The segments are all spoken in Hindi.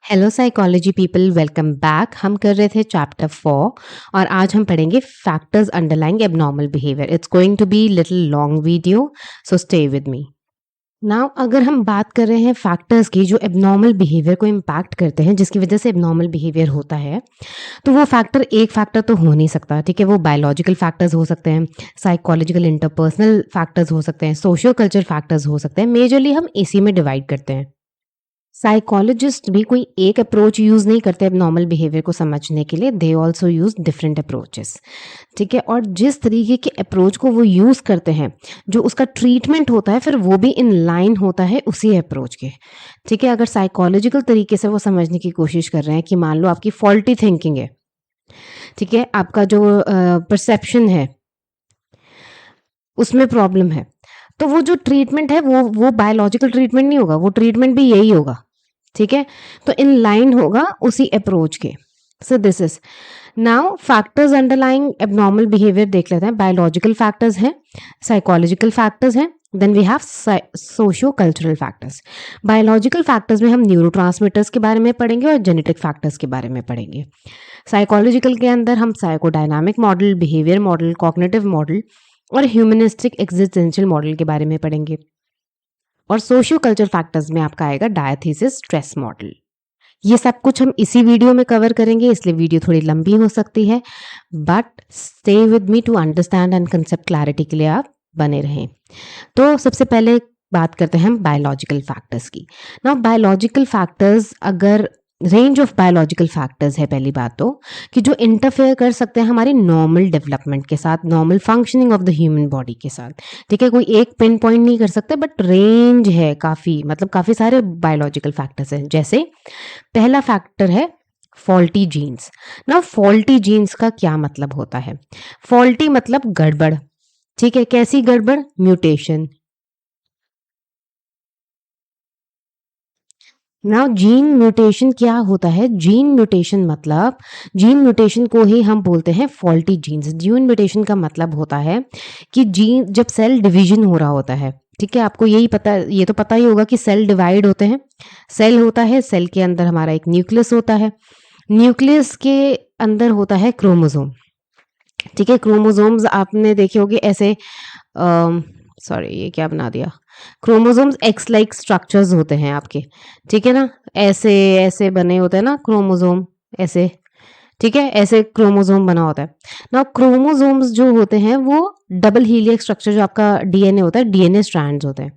Hello psychology people, welcome back. हम कर रहे थे चैप्टर 4 और आज हम पढ़ेंगे factors underlying abnormal behaviour. It's going to be little long video, so stay with me. Now अगर हम बात कर रहे हैं फैक्टर्स की जो एबनॉर्मल बिहेवियर को इम्पैक्ट करते हैं, जिसकी वजह से एबनॉर्मल बिहेवियर होता है, तो वो फैक्टर एक फैक्टर तो हो नहीं सकता। ठीक है, वो बायोलॉजिकल फैक्टर्स हो सकते हैं, साइकोलॉजिकल इंटरपर्सनल फैक्टर्स हो सकते हैं, सोशियो कल्चर फैक्टर्स हो सकते हैं। मेजरली हम इसी में डिवाइड करते हैं। साइकोलॉजिस्ट भी कोई एक अप्रोच यूज़ नहीं करते एबनॉर्मल बिहेवियर को समझने के लिए। They also use different approaches. ठीक है, और जिस तरीके के अप्रोच को वो यूज़ करते हैं, जो उसका ट्रीटमेंट होता है, फिर वो भी इन लाइन होता है उसी अप्रोच के। ठीक है, अगर साइकोलॉजिकल तरीके से वो समझने की कोशिश कर रहे हैं कि मान लो आपकी फॉल्टी थिंकिंग है, ठीक है, आपका जो परसेप्शन है उसमें प्रॉब्लम है, तो वो जो ट्रीटमेंट है वो बायोलॉजिकल ट्रीटमेंट नहीं होगा, वो ट्रीटमेंट भी यही होगा। ठीक है, तो इन लाइन होगा उसी अप्रोच के। So this is now factors underlying abnormal behaviour देख लेते हैं। बायोलॉजिकल फैक्टर्स हैं, साइकोलॉजिकल फैक्टर्स हैं, then we have socio cultural factors. Biological factors में हम न्यूरोट्रांसमीटर्स के बारे में पढ़ेंगे और जेनेटिक फैक्टर्स के बारे में पढ़ेंगे। साइकोलॉजिकल के अंदर हम psychodynamic model, behaviour model, cognitive model और ह्यूमनिस्टिक एग्जिस्टेंशियल मॉडल के बारे में पढ़ेंगे। और सोशियो कल्चर फैक्टर्स में आपका आएगा डायथीसिस स्ट्रेस मॉडल। ये सब कुछ हम इसी वीडियो में कवर करेंगे, इसलिए वीडियो थोड़ी लंबी हो सकती है, but stay with me to understand and concept clarity के लिए आप बने रहें। तो सबसे पहले बात करते हैं हम बायोलॉजिकल फैक्टर्स की। नाउ बायोलॉजिकल फैक्टर्स, अगर रेंज ऑफ बायोलॉजिकल फैक्टर्स है पहली बात तो, कि जो इंटरफेयर कर सकते हैं हमारी नॉर्मल डेवलपमेंट के साथ, normal functioning of the human body के साथ। ठीक है, कोई एक पिन पॉइंट नहीं कर सकते, बट रेंज है काफ़ी, मतलब काफ़ी सारे बायोलॉजिकल फैक्टर्स हैं। जैसे पहला फैक्टर है फॉल्टी जीन्स। ना फॉल्टी जीन्स का क्या मतलब होता है? फॉल्टी मतलब गड़बड़। ठीक है, कैसी गड़बड़? म्यूटेशन। नाउ जीन म्यूटेशन क्या होता है? जीन म्यूटेशन मतलब, जीन म्यूटेशन को ही हम बोलते हैं फॉल्टी जीन्स। जीन म्यूटेशन का मतलब होता है कि जीन जब सेल डिवीजन हो रहा होता है, ठीक है, आपको यही पता, ये तो पता ही होगा कि सेल डिवाइड होते हैं। सेल होता है, सेल के अंदर हमारा एक न्यूक्लियस होता है, न्यूक्लियस के अंदर होता है क्रोमोसोम। ठीक है, क्रोमोसोम्स आपने देखे होंगे ऐसे, सॉरी ये क्या बना दिया, क्रोमोसोम्स एक्स लाइक स्ट्रक्चर्स होते हैं आपके। ठीक है ना, ऐसे ऐसे बने होते हैं ना क्रोमोसोम, ऐसे। ठीक है, ऐसे क्रोमोसोम बना होता है ना। क्रोमोसोम्स जो होते हैं वो डबल हीलियक स्ट्रक्चर, जो आपका डीएनए होता है, डीएनए स्ट्रैंड्स होते हैं।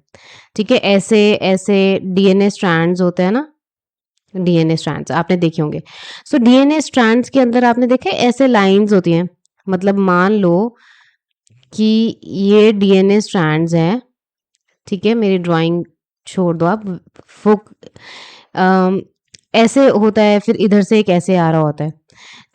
ठीक है, ऐसे ऐसे डीएनए स्ट्रैंड्स होते हैं ना, डीएनए स्ट्रैंड्स आपने देखे होंगे। सो डीएनए स्ट्रैंड्स के अंदर आपने देखे ऐसे लाइंस होती हैं। मतलब मान लो कि ये डीएनए स्ट्रैंड्स हैं। ठीक है, मेरी ड्राइंग छोड़ दो आप। फुक ऐसे होता है, फिर इधर से एक ऐसे आ रहा होता है।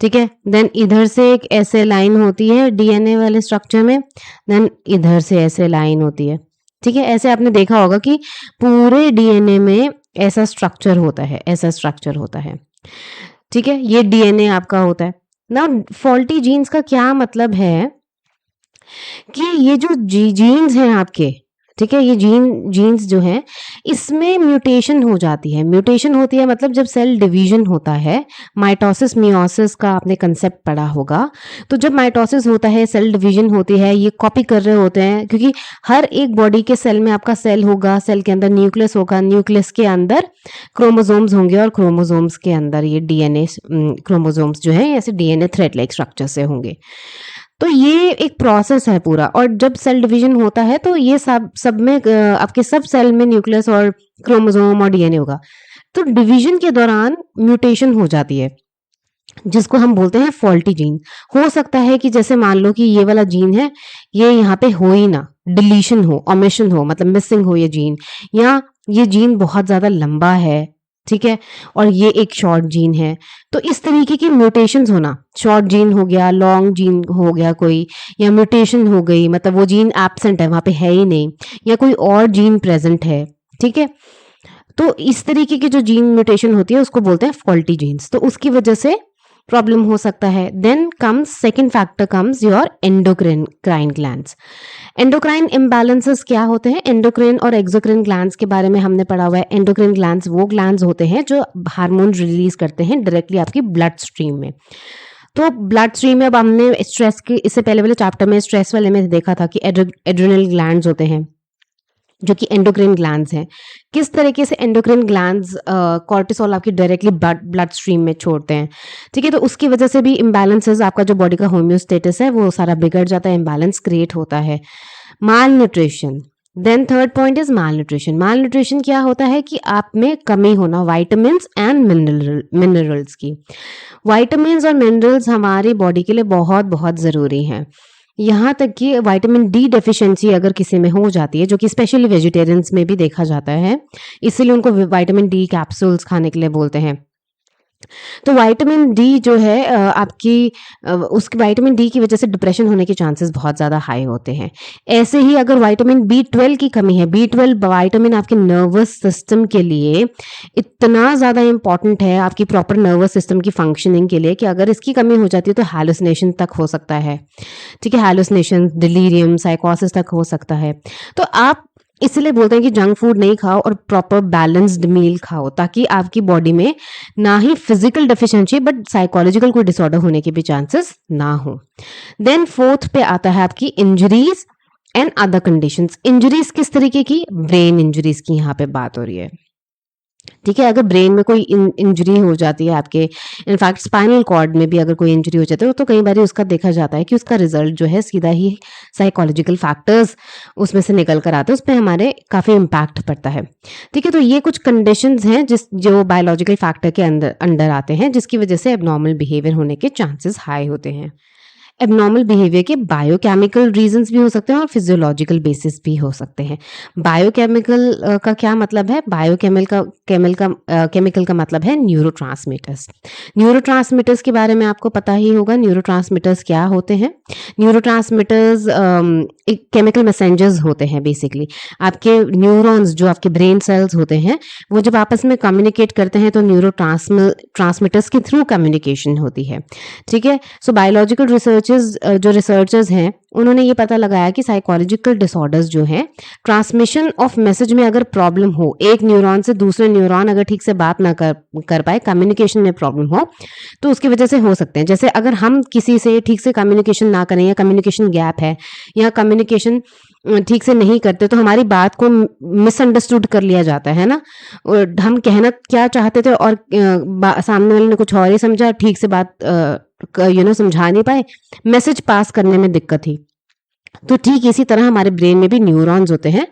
ठीक है, देन इधर से एक ऐसे लाइन होती है डीएनए वाले स्ट्रक्चर में, देन इधर से ऐसे लाइन होती है। ठीक है, ऐसे आपने देखा होगा कि पूरे डीएनए में ऐसा स्ट्रक्चर होता है, ऐसा स्ट्रक्चर होता है। ठीक है, ये डीएनए आपका होता है ना। फॉल्टी जीन्स का क्या मतलब है कि ये जो जीन्स हैं आपके, ठीक है, ये जीन्स जो हैं, इसमें म्यूटेशन हो जाती है। म्यूटेशन होती है मतलब जब सेल डिवीजन होता है, माइटोसिस मियोसिस का आपने कंसेप्ट पढ़ा होगा। तो जब माइटोसिस होता है, सेल डिवीजन होती है, ये कॉपी कर रहे होते हैं, क्योंकि हर एक बॉडी के सेल में आपका सेल होगा, सेल के अंदर न्यूक्लियस होगा, न्यूक्लियस के अंदर क्रोमोसोम्स होंगे, और क्रोमोसोम्स के अंदर ये डीएनए क्रोमोसोम्स जो है ऐसे डीएनए थ्रेड लाइक स्ट्रक्चर से होंगे। तो ये एक प्रोसेस है पूरा, और जब सेल डिवीजन होता है तो ये सब सब में आपके सब सेल में न्यूक्लियस और क्रोमोसोम और डीएनए होगा। तो डिवीजन के दौरान म्यूटेशन हो जाती है, जिसको हम बोलते हैं फॉल्टी जीन। हो सकता है कि जैसे मान लो कि ये वाला जीन है, ये यहाँ पे हो ही ना, डिलीशन हो, ओमिशन हो, मतलब मिसिंग हो ये जीन, या ये जीन बहुत ज्यादा लंबा है, ठीक है, और ये एक शॉर्ट जीन है। तो इस तरीके की म्यूटेशंस होना, शॉर्ट जीन हो गया, लॉन्ग जीन हो गया कोई, या म्यूटेशन हो गई, मतलब वो जीन एब्सेंट है, वहां पे है ही नहीं, या कोई और जीन प्रेजेंट है। ठीक है, तो इस तरीके की जो जीन म्यूटेशन होती है उसको बोलते हैं फॉल्टी जीन्स। तो उसकी वजह से प्रॉब्लम हो सकता है। Then comes second factor comes your endocrine glands. Endocrine imbalances क्या होते हैं? एंडोक्राइन और एक्सोक्राइन ग्लैंड्स के बारे में हमने पढ़ा हुआ है। एंडोक्राइन ग्लैंड्स वो ग्लैंड्स होते हैं जो हार्मोन रिलीज करते हैं डायरेक्टली आपकी ब्लड स्ट्रीम में। तो ब्लड स्ट्रीम में अब हमने स्ट्रेस के इससे पहले वाले चैप्टर में स्ट्रेस वाले में देखा था कि एड्रेनल ग्लैंड्स होते हैं जो कि एंडोक्राइन ग्लैंड्स हैं। किस तरीके से एंडोक्राइन ग्लैंड्स कॉर्टिसोल आपकी डायरेक्टली ब्लड स्ट्रीम में छोड़ते हैं, ठीक है। तो उसकी वजह से भी इम्बैलेंसेस, आपका जो बॉडी का होम्योस्टेटस है वो सारा बिगड़ जाता है, इम्बैलेंस क्रिएट होता है। Malnutrition, then third point is malnutrition. Malnutrition क्या होता है कि आप में कमी होना वाइटामिन्स एंड मिनरल्स की। वाइटामिन्स और मिनरल्स हमारी बॉडी के लिए बहुत बहुत ज़रूरी हैं। यहाँ तक कि विटामिन डी डेफिशिएंसी अगर किसी में हो जाती है, जो कि स्पेशली वेजिटेरियंस में भी देखा जाता है, इसीलिए उनको विटामिन डी कैप्सूल्स खाने के लिए बोलते हैं। तो विटामिन डी जो है आपकी उसकी विटामिन डी की वजह से डिप्रेशन होने के चांसेस बहुत ज़्यादा हाई होते हैं। ऐसे ही अगर विटामिन B12 की कमी है, B12 विटामिन आपके नर्वस सिस्टम के लिए इतना ज़्यादा इंपॉर्टेंट है, आपकी प्रॉपर नर्वस सिस्टम की फंक्शनिंग के लिए, कि अगर इसकी कमी हो जाती है तो हैलुसिनेशन तक हो सकता है, ठीक है। हैलुसिनेशन, डिलीरियम, साइकोसिस तक हो सकता है। तो आप इसलिए बोलते हैं कि जंक फूड नहीं खाओ और प्रॉपर बैलेंस्ड मील खाओ, ताकि आपकी बॉडी में ना ही फिजिकल डेफिशिएंसी बट साइकोलॉजिकल कोई डिसऑर्डर होने के भी चांसेस ना हो। देन फोर्थ पे आता है आपकी injuries and other conditions. Injuries किस तरीके की? ब्रेन इंजरीज की यहाँ पे बात हो रही है, ठीक है। अगर ब्रेन में कोई इंजरी हो जाती है आपके, इनफैक्ट स्पाइनल कॉर्ड में भी अगर कोई इंजरी हो जाती है तो कई बार उसका देखा जाता है कि उसका रिजल्ट जो है सीधा ही साइकोलॉजिकल फैक्टर्स उसमें से निकल कर आते हैं, उस पर हमारे काफ़ी इम्पैक्ट पड़ता है, ठीक है। तो ये कुछ कंडीशंस हैं जो बायोलॉजिकल फैक्टर के अंडर आते हैं, जिसकी वजह से एबनॉर्मल बिहेवियर होने के चांसेस हाई होते हैं। एबनॉर्मल बिहेवियर के बायोकेमिकल रीजंस भी हो सकते हैं और फिजियोलॉजिकल बेसिस भी हो सकते हैं। बायोकेमिकल का क्या मतलब है? केमिकल का मतलब है न्यूरोट्रांसमीटर्स। न्यूरोट्रांसमीटर्स के बारे में आपको पता ही होगा। न्यूरोट्रांसमीटर्स क्या होते हैं? न्यूरोट्रांसमीटर्स एक केमिकल मैसेंजर्स होते हैं। बेसिकली आपके न्यूरॉन्स, जो आपके ब्रेन सेल्स होते हैं, वो जब आपस में कम्युनिकेट करते हैं तो न्यूरोट्रांसमीटर्स के थ्रू कम्युनिकेशन होती है, ठीक है। सो बायोलॉजिकल जो रिसर्चर्स हैं उन्होंने ये पता लगाया कि साइकोलॉजिकल डिसऑर्डर्स जो हैं, ट्रांसमिशन ऑफ मैसेज में अगर प्रॉब्लम हो, एक न्यूरॉन से दूसरे न्यूरॉन अगर ठीक से बात ना कर पाए, कम्युनिकेशन में प्रॉब्लम हो, तो उसकी वजह से हो सकते हैं। जैसे अगर हम किसी से ठीक से कम्युनिकेशन ना करें, या कम्युनिकेशन गैप है, या कम्युनिकेशन ठीक से नहीं करते, तो हमारी बात को मिसअंडरस्टूड कर लिया जाता है ना। और हम कहना क्या चाहते थे और सामने वाले ने कुछ और ही समझा, ठीक से बात समझा नहीं पाए, मैसेज पास करने में दिक्कत थी। तो ठीक इसी तरह हमारे ब्रेन में भी न्यूरॉन्स होते हैं।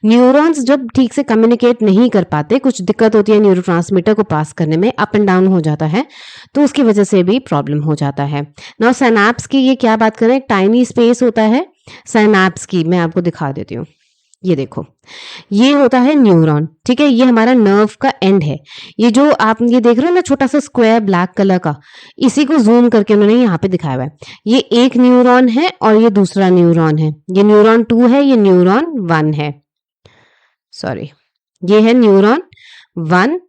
न्यूरॉन्स जब ठीक से कम्युनिकेट नहीं कर पाते, कुछ दिक्कत होती है न्यूरोट्रांसमीटर को पास करने में, अप एंड डाउन हो जाता है, तो उसकी वजह से भी प्रॉब्लम हो जाता है। नाउ साइनैप्स की ये क्या बात करें, टाइनी स्पेस होता है साइनैप्स की, मैं आपको दिखा देती हूँ। ये देखो, ये होता है न्यूरॉन, ठीक है। ये हमारा नर्व का एंड है। ये जो आप ये देख रहे हो ना, छोटा सा स्क्वायर ब्लैक कलर का, इसी को जूम करके उन्होंने यहाँ पे दिखाया हुआ है। ये एक न्यूरॉन है और ये दूसरा न्यूरॉन है। ये न्यूरॉन 2 है, ये न्यूरॉन 1 है। सॉरी, ये है न्यूरॉन 1,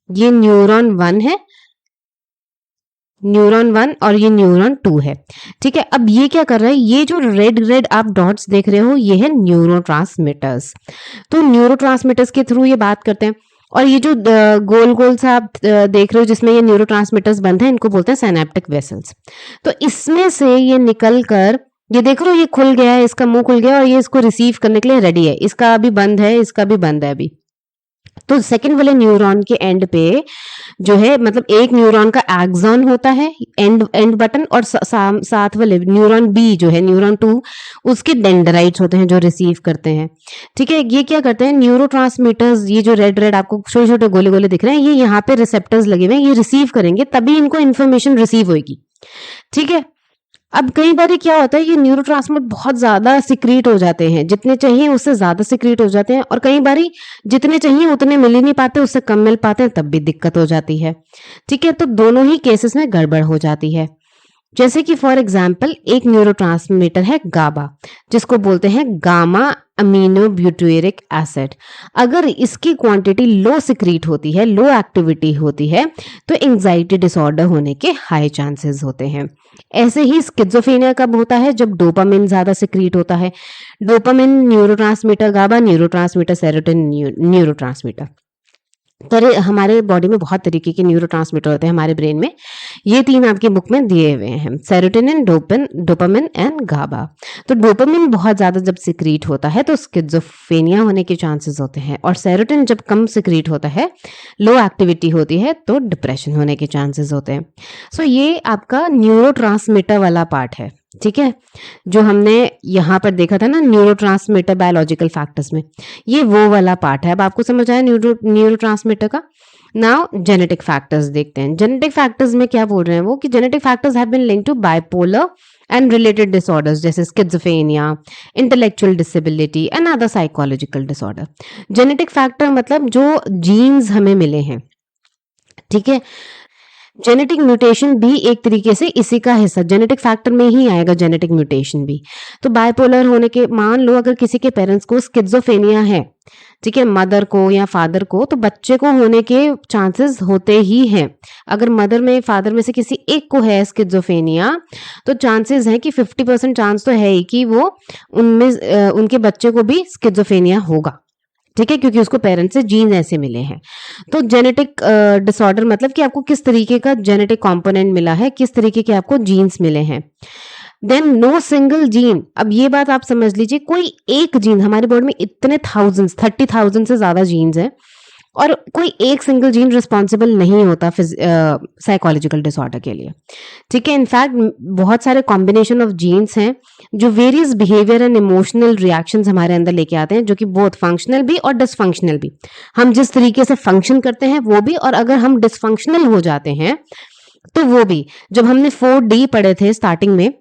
ये न्यूरॉन 1 है, न्यूरॉन 1 और ये न्यूरॉन 2 है, ठीक है। अब ये क्या कर रहा है, ये जो रेड आप डॉट्स देख रहे हो, ये है न्यूरोट्रांसमीटर्स। तो न्यूरोट्रांसमीटर्स के थ्रू ये बात करते हैं। और ये जो गोल गोल सा आप देख रहे हो जिसमें ये न्यूरोट्रांसमीटर्स बंद हैं, इनको बोलते हैं साइनेप्टिक वेसल्स। तो इसमें से ये निकल कर, ये देख रहे हो, ये खुल गया है, इसका मुंह खुल गया और ये इसको रिसीव करने के लिए रेडी है। इसका अभी बंद है, इसका भी बंद है अभी। तो सेकंड वाले न्यूरॉन के एंड पे जो है, मतलब एक न्यूरॉन का एक्सॉन होता है, एंड बटन, और साथ वाले न्यूरॉन बी जो है, न्यूरॉन 2, उसके डेंड्राइट्स होते हैं जो रिसीव करते हैं, ठीक है। ये क्या करते हैं, न्यूरोट्रांसमीटर्स, ये जो रेड आपको छोटे छोटे गोले गोले दिख रहे हैं, ये यहाँ पे रिसेप्टर्स लगे हुए हैं, ये रिसीव करेंगे, तभी इनको इन्फॉर्मेशन रिसीव होगी, ठीक है। अब कई बार क्या होता है, ये न्यूरोट्रांसमीटर बहुत ज्यादा सिक्रीट हो जाते हैं, जितने चाहिए उससे ज्यादा सिक्रीट हो जाते हैं, और कई बार जितने चाहिए उतने मिल ही नहीं पाते, उससे कम मिल पाते हैं, तब भी दिक्कत हो जाती है, ठीक है। तो दोनों ही केसेस में गड़बड़ हो जाती है। जैसे कि फॉर एग्जाम्पल एक न्यूरोट्रांसमीटर है गाबा, जिसको बोलते हैं गामा अमीनो ब्यूटेरिक एसिड। अगर इसकी क्वांटिटी लो सिक्रीट होती है, लो एक्टिविटी होती है, तो एंजाइटी डिसऑर्डर होने के हाई चांसेस होते हैं। ऐसे ही स्किज़ोफ्रेनिया कब होता है? जब डोपामिन ज्यादा सिक्रीट होता है। डोपामिन न्यूरोट्रांसमीटर, गाबा न्यूरोट्रांसमीटर, सेरोटोनिन न्यूरोट्रांसमीटर। तो हमारे बॉडी में बहुत तरीके के न्यूरोट्रांसमीटर होते हैं हमारे ब्रेन में। ये 3 आपकी बुक में दिए हुए हैं, सेरोटोनिन, डोपामिन एंड गाबा। तो डोपामिन बहुत ज़्यादा जब सिक्रीट होता है तो स्किज़ोफ्रेनिया होने के चांसेस होते हैं, और सेरोटोनिन जब कम सिक्रीट होता है, लो एक्टिविटी होती है, तो डिप्रेशन होने के चांसेस होते हैं। सो ये आपका न्यूरोट्रांसमीटर वाला पार्ट है, ठीक है, जो हमने यहाँ पर देखा था ना न्यूरोट्रांसमीटर बायोलॉजिकल फैक्टर्स में, ये वो वाला पार्ट है। अब आपको समझ आया न्यूरोट्रांसमीटर का। नाउ जेनेटिक फैक्टर्स देखते हैं। जेनेटिक फैक्टर्स में क्या बोल रहे हैं वो कि genetic factors have been linked to bipolar and related disorders जैसे schizophrenia, intellectual disability and other psychological disorder. Genetic factor मतलब जो जीन्स हमें मिले हैं, ठीक है। जेनेटिक म्यूटेशन भी एक तरीके से इसी का हिस्सा, जेनेटिक फैक्टर में ही आएगा जेनेटिक म्यूटेशन भी। तो बाइपोलर होने के, मान लो अगर किसी के पेरेंट्स को स्किज़ोफ्रेनिया है, ठीक है, मदर को या फादर को, तो बच्चे को होने के चांसेस होते ही हैं। अगर मदर में फादर में से किसी एक को है स्किज़ोफ्रेनिया, तो चांसेस है कि 50% चांस तो है ही कि वो उनमें उनके बच्चे को भी स्किज़ोफ्रेनिया होगा, ठीक है, क्योंकि उसको पेरेंट्स से जीन ऐसे मिले हैं। तो जेनेटिक डिसऑर्डर मतलब कि आपको किस तरीके का जेनेटिक कंपोनेंट मिला है, किस तरीके के आपको जीन्स मिले हैं। देन नो सिंगल जीन, अब ये बात आप समझ लीजिए, कोई एक जीन, हमारे बॉडी में इतने थाउजेंड्स, 30,000 से ज्यादा जीन्स हैं, और कोई एक सिंगल जीन रिस्पॉन्सिबल नहीं होता साइकोलॉजिकल डिसऑर्डर के लिए, ठीक है। इनफैक्ट बहुत सारे कॉम्बिनेशन ऑफ जीन्स हैं जो various behaviour and emotional reactions हमारे अंदर लेके आते हैं, जो कि बहुत फंक्शनल भी और डिसफंक्शनल भी। हम जिस तरीके से फंक्शन करते हैं वो भी, और अगर हम डिसफंक्शनल हो जाते हैं तो वो भी। जब हमने 4D पढ़े थे स्टार्टिंग में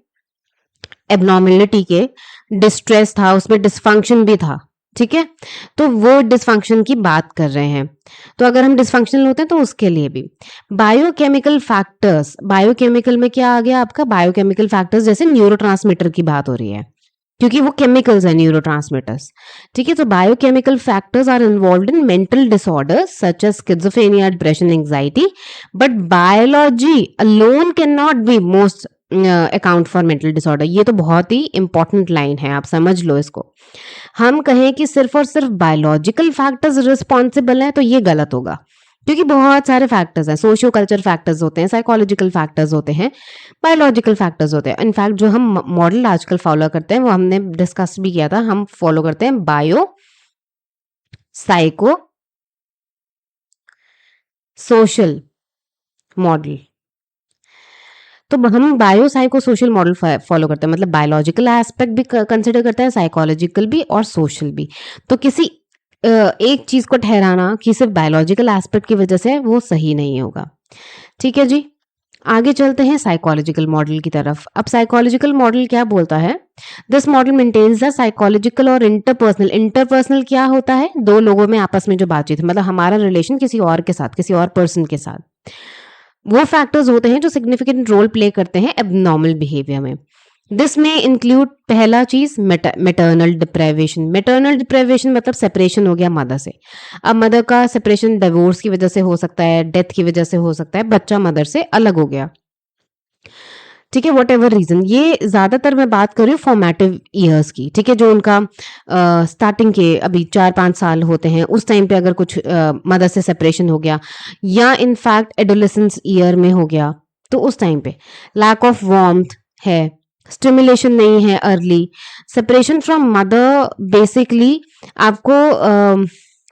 एबनॉर्मेलिटी के, डिस्ट्रेस था, उसमें डिसफंक्शन भी था, ठीक है, तो वो डिसफंक्शन की बात कर रहे हैं। तो अगर हम डिसफंक्शनल होते हैं तो उसके लिए भी। बायोकेमिकल फैक्टर्स, बायोकेमिकल में क्या आ गया आपका? बायोकेमिकल फैक्टर्स, जैसे न्यूरोट्रांसमीटर की बात हो रही है, क्योंकि वो केमिकल्स है न्यूरोट्रांसमीटर्स, ठीक है। तो biochemical factors are involved in mental disorders such as schizophrenia, depression, anxiety, but biology alone can not be most account for mental disorder. ये तो बहुत ही इंपॉर्टेंट लाइन है, आप समझ लो इसको। हम कहें कि सिर्फ और सिर्फ बायोलॉजिकल फैक्टर्स रिस्पॉन्सिबल हैं तो ये गलत होगा, क्योंकि बहुत सारे फैक्टर्स हैं, सोशियो कल्चर फैक्टर्स होते हैं, साइकोलॉजिकल फैक्टर्स होते हैं, बायोलॉजिकल फैक्टर्स होते हैं। इनफैक्ट जो हम मॉडल आजकल फॉलो करते हैं वो हमने डिस्कस भी किया था, हम फॉलो करते हैं बायो साइको सोशल मॉडल। तो हम bio psycho social model follow करते हैं, मतलब बायोलॉजिकल एस्पेक्ट भी कंसिडर करते हैं, साइकोलॉजिकल भी और सोशल भी। तो किसी एक चीज को ठहराना कि सिर्फ बायोलॉजिकल एस्पेक्ट की वजह से वो सही नहीं होगा, ठीक है जी। आगे चलते हैं साइकोलॉजिकल मॉडल की तरफ। अब साइकोलॉजिकल मॉडल क्या बोलता है? This model maintains the psychological और इंटरपर्सनल। इंटरपर्सनल क्या होता है? दो लोगों में आपस में जो बातचीत, मतलब हमारा रिलेशन किसी और के साथ, किसी और पर्सन के साथ, वो फैक्टर्स होते हैं जो सिग्निफिकेंट रोल प्ले करते हैं एबनॉर्मल बिहेवियर में। दिस में इंक्लूड, पहला चीज मेटर्नल डिप्राइवेशन। मेटर्नल डिप्राइवेशन मतलब सेपरेशन हो गया मदर से। अब मदर का सेपरेशन डिवोर्स की वजह से हो सकता है, डेथ की वजह से हो सकता है, बच्चा मदर से अलग हो गया, ठीक है, वट एवर रीजन। ये ज्यादातर मैं बात कर रही हूँ फॉर्मेटिव ईयर्स की, ठीक है, जो उनका स्टार्टिंग के अभी 4-5 साल होते हैं, उस टाइम पे अगर कुछ मदर से सेपरेशन हो गया, या इनफैक्ट एडोलेसेंस ईयर में हो गया, तो उस टाइम पे लैक ऑफ वार्मथ है, स्टिमुलेशन नहीं है, early separation from mother. Basically आपको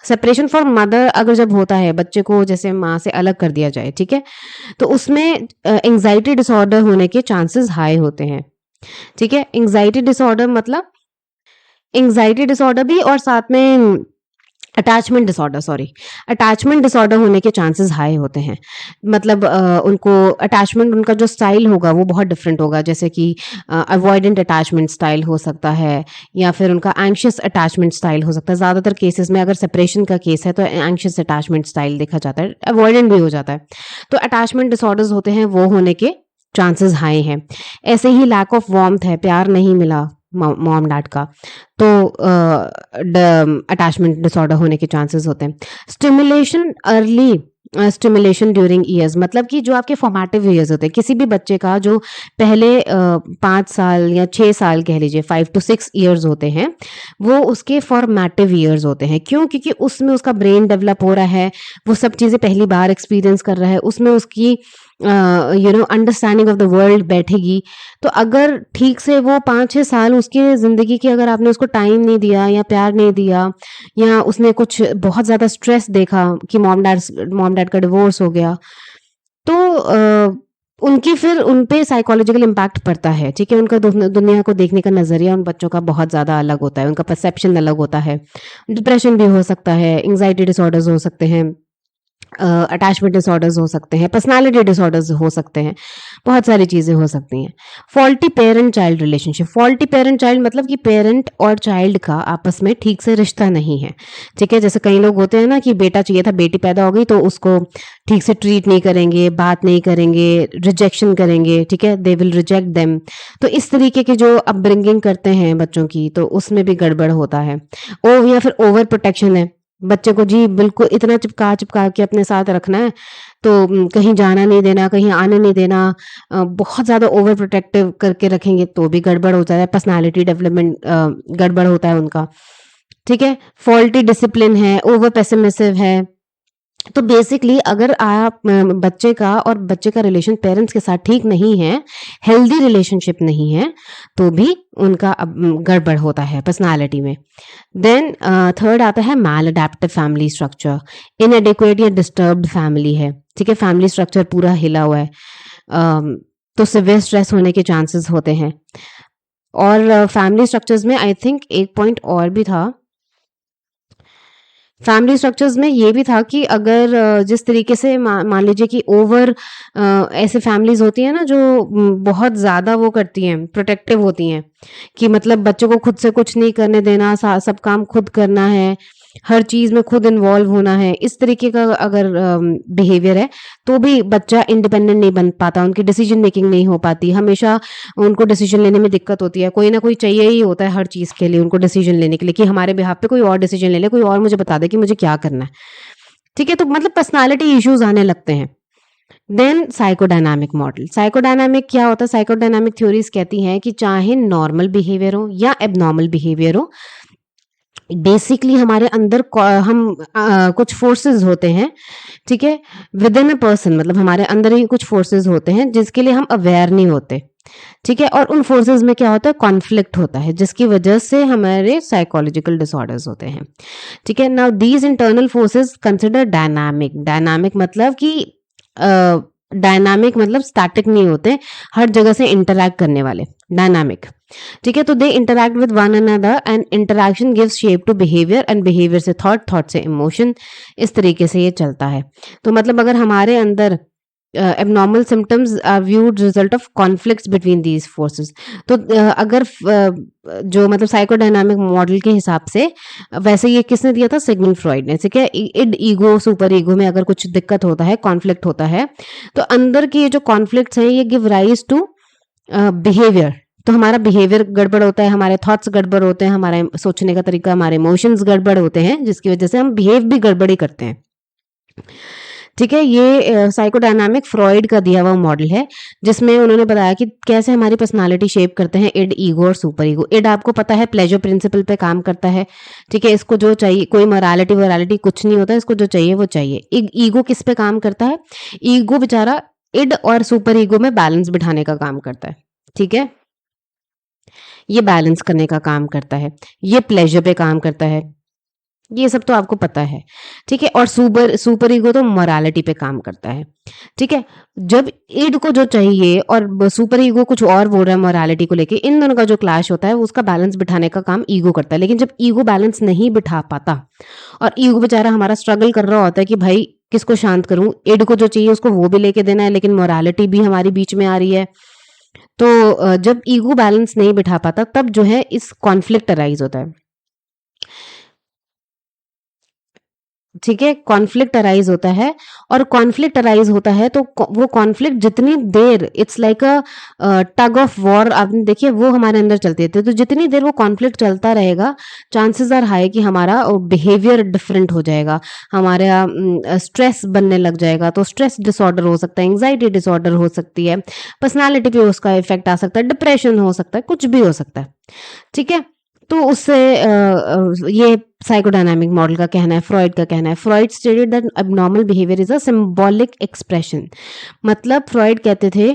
सेपरेशन फ्रॉम मदर अगर जब होता है, बच्चे को जैसे माँ से अलग कर दिया जाए, ठीक है, तो उसमें एंजाइटी डिसऑर्डर होने के चांसेस हाई होते हैं, ठीक है। एंजाइटी डिसऑर्डर मतलब एंजाइटी डिसऑर्डर भी, और साथ में attachment disorder, sorry, attachment disorder होने के चांसेस हाई होते हैं। मतलब उनको अटैचमेंट, उनका जो स्टाइल होगा वो बहुत डिफरेंट होगा, जैसे कि अवॉइडेंट अटैचमेंट स्टाइल हो सकता है, या फिर उनका एंग्शियस अटैचमेंट स्टाइल हो सकता है। ज़्यादातर केसेस में अगर सेपरेशन का केस है तो एंग्शियस अटैचमेंट स्टाइल देखा जाता है, अवॉइडेंट भी हो जाता है। तो अटैचमेंट डिसऑर्डर्स होते हैं वो होने के चांसेस हाई हैं। ऐसे ही लैक ऑफ वार्मथ है, प्यार नहीं मिला मॉम डैड का, तो अटैचमेंट डिसऑर्डर होने के चांसेस होते हैं। Stimulation early stimulation during years, मतलब कि जो आपके फॉर्मेटिव ईयर्स होते हैं, किसी भी बच्चे का जो पहले 5 साल या 6 साल कह लीजिए, 5 to 6 ईयर्स होते हैं, वो उसके फॉर्मेटिव ईयर्स होते हैं। क्यों? क्योंकि उसमें उसका ब्रेन डेवलप हो रहा है, वो सब चीज़ें पहली बार एक्सपीरियंस कर रहा है, उसमें उसकी अंडरस्टैंडिंग ऑफ द वर्ल्ड बैठेगी। तो अगर ठीक से वो 5-6 साल उसकी ज़िंदगी की अगर आपने उसको टाइम नहीं दिया या प्यार नहीं दिया, या उसने कुछ बहुत ज़्यादा स्ट्रेस देखा कि मॉम डैड का डिवोर्स हो गया, तो उनकी फिर उन पे साइकोलॉजिकल इम्पैक्ट पड़ता है, ठीक है? उनका दुनिया को देखने का नज़रिया उन बच्चों का बहुत ज़्यादा अलग होता है, उनका परसेप्शन अलग होता है। डिप्रेशन भी हो सकता है, एंग्ज़ायटी डिसऑर्डर्स हो सकते हैं, अटैचमेंट डिसऑर्डर्स हो सकते हैं, पर्सनालिटी डिसऑर्डर्स हो सकते हैं, बहुत सारी चीज़ें हो सकती हैं। Faulty parent child relationship, faulty parent child मतलब कि पेरेंट और चाइल्ड का आपस में ठीक से रिश्ता नहीं है, ठीक है? जैसे कई लोग होते हैं ना कि बेटा चाहिए था, बेटी पैदा हो गई तो उसको ठीक से ट्रीट नहीं करेंगे, बात नहीं करेंगे, रिजेक्शन करेंगे, ठीक है? They will reject them. तो इस तरीके की जो अपब्रिंगिंग करते हैं बच्चों की, तो उसमें भी गड़बड़ होता है। या फिर ओवर प्रोटेक्शन है, बच्चे को जी बिल्कुल इतना चिपका के अपने साथ रखना है, तो कहीं जाना नहीं देना, कहीं आने नहीं देना, बहुत ज़्यादा ओवर प्रोटेक्टिव करके रखेंगे तो भी गड़बड़ हो जाता है, पर्सनैलिटी डेवलपमेंट गड़बड़ होता है उनका, ठीक है? फॉल्टी डिसिप्लिन है, ओवर पेसिमिसिव है। तो बेसिकली अगर आप बच्चे का और बच्चे का रिलेशन पेरेंट्स के साथ ठीक नहीं है, हेल्दी रिलेशनशिप नहीं है, तो भी उनका गड़बड़ होता है पर्सनालिटी में। देन थर्ड आता है मैल अडेप्टिव फैमिली स्ट्रक्चर, इनएडिक्वेट या डिस्टर्ब्ड फैमिली है, ठीक है? फैमिली स्ट्रक्चर पूरा हिला हुआ है, तो सिवियर स्ट्रेस होने के चांसेस होते हैं। और फैमिली स्ट्रक्चर्स में आई थिंक एक पॉइंट और भी था, फैमिली स्ट्रक्चर्स में ये भी था कि अगर जिस तरीके से मान लीजिए कि ओवर ऐसे फैमिलीज होती हैं ना जो बहुत ज़्यादा वो करती हैं, प्रोटेक्टिव होती हैं, कि मतलब बच्चों को खुद से कुछ नहीं करने देना, सब काम खुद करना है, हर चीज़ में खुद इन्वॉल्व होना है, इस तरीके का अगर बिहेवियर है, तो भी बच्चा इंडिपेंडेंट नहीं बन पाता, उनकी डिसीजन मेकिंग नहीं हो पाती, हमेशा उनको डिसीजन लेने में दिक्कत होती है, कोई ना कोई चाहिए ही होता है हर चीज़ के लिए उनको डिसीजन लेने के लिए, कि हमारे बिहाफ पे कोई और डिसीजन ले ले, कोई और मुझे बता दे कि मुझे क्या करना है, ठीक है? तो मतलब पर्सनालिटी इश्यूज आने लगते हैं। देन साइकोडायनामिक मॉडल, साइकोडायनामिक क्या होता है? साइकोडायनामिक थ्योरीज कहती हैं कि चाहे नॉर्मल बिहेवियर हो या एबनॉर्मल बिहेवियर हो, बेसिकली हमारे अंदर कुछ फोर्सेस होते हैं, ठीक है? विद इन अ पर्सन, मतलब हमारे अंदर ही कुछ फोर्सेस होते हैं जिसके लिए हम अवेयर नहीं होते, ठीक है? और उन फोर्सेस में क्या होता है? कॉन्फ्लिक्ट होता है, जिसकी वजह से हमारे साइकोलॉजिकल डिसऑर्डर्स होते हैं, ठीक है? Now these internal forces consider dynamic, dynamic मतलब कि डायनामिक मतलब स्टैटिक नहीं होते, हर जगह से इंटरैक्ट करने वाले, डायनामिक, ठीक है? तो they interact with one another and interaction gives shape to behaviour and behaviour से थॉट, थॉट से इमोशन, इस तरीके से ये चलता है। तो मतलब अगर हमारे अंदर abnormal symptoms are viewed result of conflicts between these forces, तो अगर जो मतलब साइकोडायनामिक मॉडल के हिसाब से वैसे ये किसने दिया था? सिगमंड फ्रॉइड ने, ठीक है? इड ईगो सुपर ईगो में अगर कुछ दिक्कत होता है, कॉन्फ्लिक्ट होता है, तो अंदर के ये जो कॉन्फ्लिक्ट्स हैं ये गिव राइज टू बिहेवियर, तो हमारा बिहेवियर गड़बड़ होता है, हमारे थॉट्स गड़बड़ होते हैं, हमारा सोचने का तरीका, हमारे इमोशंस गड़बड़ होते हैं, जिसकी वजह से हम बिहेव भी गड़बड़ी करते हैं, ठीक है? ये साइकोडायनामिक फ्रॉइड का दिया हुआ मॉडल है, जिसमें उन्होंने बताया कि कैसे हमारी पर्सनालिटी शेप करते हैं इड, ईगो और सुपर ईगो। इड आपको पता है प्लेजर प्रिंसिपल पे काम करता है, ठीक है? इसको जो चाहिए, कोई मोरालिटी वोरालिटी कुछ नहीं होता, इसको जो चाहिए वो चाहिए। ईगो किस पे काम करता है? ईगो बेचारा इड और सुपर ईगो में बैलेंस बिठाने का काम करता है, ठीक है? ये बैलेंस करने का काम करता है, ये प्लेजर पे काम करता है, ये सब तो आपको पता है, ठीक है? और सुपर सुपर ईगो तो मोरालिटी पे काम करता है, ठीक है? जब इड को जो चाहिए और सुपर ईगो कुछ और बोल रहा है मोरालिटी को लेके, इन दोनों का जो क्लैश होता है उसका बैलेंस बिठाने का काम ईगो करता है। लेकिन जब ईगो बैलेंस नहीं बिठा पाता और ईगो बेचारा हमारा स्ट्रगल कर रहा होता है कि भाई किसको शांत करूं, इड को जो चाहिए उसको वो भी लेके देना है, लेकिन मोरालिटी भी हमारी बीच में आ रही है, तो जब ईगो बैलेंस नहीं बिठा पाता तब जो है इस कॉन्फ्लिक्ट अराइज होता है। ठीक है, कॉन्फ्लिक्ट अराइज होता है, और कॉन्फ्लिक्ट अराइज होता है तो वो कॉन्फ्लिक्ट जितनी देर, it's like a tug of war, आपने देखिए वो हमारे अंदर चलती रहती है, तो जितनी देर वो कॉन्फ्लिक्ट चलता रहेगा, चांसेस आर हाई कि हमारा बिहेवियर डिफरेंट हो जाएगा, हमारा स्ट्रेस बनने लग जाएगा, तो स्ट्रेस डिसऑर्डर हो सकता है, एंग्जाइटी डिसऑर्डर हो सकती है, पर्सनालिटी पे उसका इफेक्ट आ सकता है, डिप्रेशन हो सकता है, कुछ भी हो सकता है। ठीक है, तो उससे ये साइकोडायनामिक मॉडल का कहना है, फ्रॉइड का कहना है। Freud stated that abnormal behaviour is a symbolic expression. मतलब फ्रॉइड कहते थे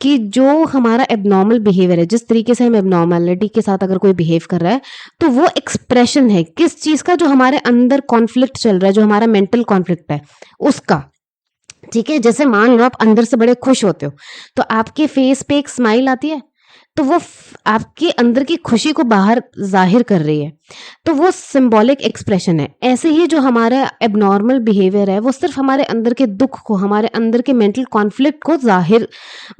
कि जो हमारा एबनॉर्मल बिहेवियर है, जिस तरीके से हम एबनॉर्मलिटी के साथ अगर कोई बिहेव कर रहा है, तो वो एक्सप्रेशन है किस चीज का, जो हमारे अंदर कॉन्फ्लिक्ट चल रहा है, जो हमारा मेंटल कॉन्फ्लिक्ट है उसका। ठीक है, जैसे मान लो आप अंदर से बड़े खुश होते हो, तो आपके फेस पे एक स्माइल आती है, तो वो आपके अंदर की खुशी को बाहर जाहिर कर रही है, तो वो सिंबॉलिक एक्सप्रेशन है। ऐसे ही जो हमारा एबनॉर्मल बिहेवियर है, वो सिर्फ हमारे अंदर के दुख को, हमारे अंदर के मेंटल कॉन्फ्लिक्ट को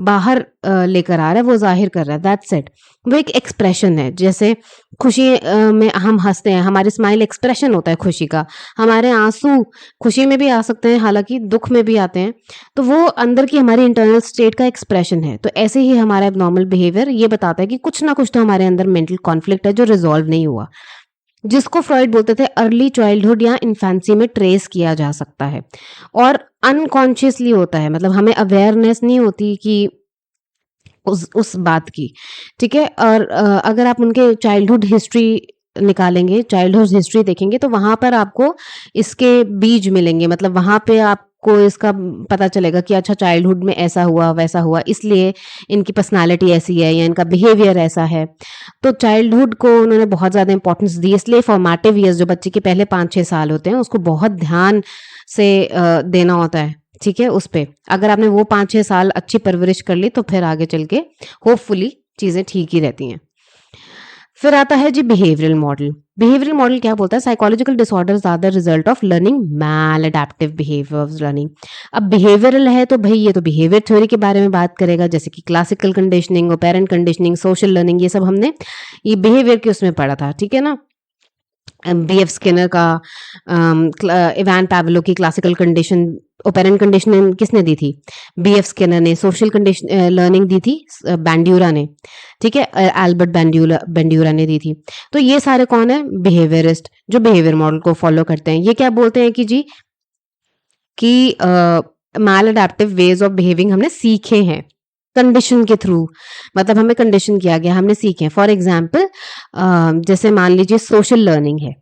बाहर लेकर आ रहा है, वो जाहिर कर रहा है, दैट्स इट। वो एक एक्सप्रेशन है। जैसे खुशी में हम हंसते हैं, हमारी स्माइल एक्सप्रेशन होता है खुशी का, हमारे आंसू खुशी में भी आ सकते हैं, हालांकि दुख में भी आते हैं, तो वो अंदर की हमारी इंटरनल स्टेट का एक्सप्रेशन है। तो ऐसे ही हमारा एबनॉर्मल बिहेवियर ये बताता है कि कुछ ना कुछ तो हमारे अंदर मेंटल कॉन्फ्लिक्ट है जो रिजॉल्व नहीं हुआ, जिसको फ्रॉइड बोलते थे अर्ली चाइल्डहुड या इन्फेंसी में ट्रेस किया जा सकता है, और अनकॉन्शियसली होता है, मतलब हमें अवेयरनेस नहीं होती कि उस बात की। ठीक है, और अगर आप उनके चाइल्डहुड हिस्ट्री निकालेंगे, चाइल्डहुड हिस्ट्री देखेंगे, तो वहां पर आपको इसके बीज मिलेंगे, मतलब वहां पे आपको इसका पता चलेगा कि अच्छा चाइल्डहुड में ऐसा हुआ वैसा हुआ, इसलिए इनकी पर्सनालिटी ऐसी है या इनका बिहेवियर ऐसा है। तो चाइल्डहुड को उन्होंने बहुत ज़्यादा इंपॉर्टेंस दी, इसलिए फॉर्मेटिव ईयर्स जो बच्चे के पहले 5-6 साल होते हैं, उसको बहुत ध्यान से देना होता है। ठीक है, उस पे अगर आपने वो 5-6 साल अच्छी परवरिश कर ली, तो फिर आगे चल के होपफुली चीज़ें ठीक ही रहती हैं। फिर आता है जी बिहेवियरल मॉडल। बिहेवियरल मॉडल क्या बोलता है? Psychological disorders are the result of learning maladaptive behaviour of learning. अब बिहेवियरल है तो भाई ये तो बिहेवियर थ्योरी के बारे में बात करेगा, जैसे कि classical conditioning, operant conditioning, social learning, ये सब हमने ये बिहेवियर के उसमें पढ़ा था। ठीक है ना, बी.एफ. स्किनर का इवान पावलो की क्लासिकल कंडीशन, ओपेरेंट कंडीशनिंग किसने दी थी? बी.एफ. स्किनर ने। सोशल कंडीशन लर्निंग दी थी बैंड्यूरा ने। ठीक है, एल्बर्ट बैंड्यूरा ने दी थी। तो ये सारे कौन है? बिहेवियरिस्ट, जो बिहेवियर मॉडल को फॉलो करते हैं। ये क्या बोलते हैं कि जी कि मैल अडेप्टिव वेज ऑफ बिहेविंग हमने सीखे हैं कंडीशन के थ्रू, मतलब हमें कंडीशन किया गया, हमने सीखे हैं। फॉर एग्जाम्पल जैसे मान लीजिए सोशल लर्निंग है।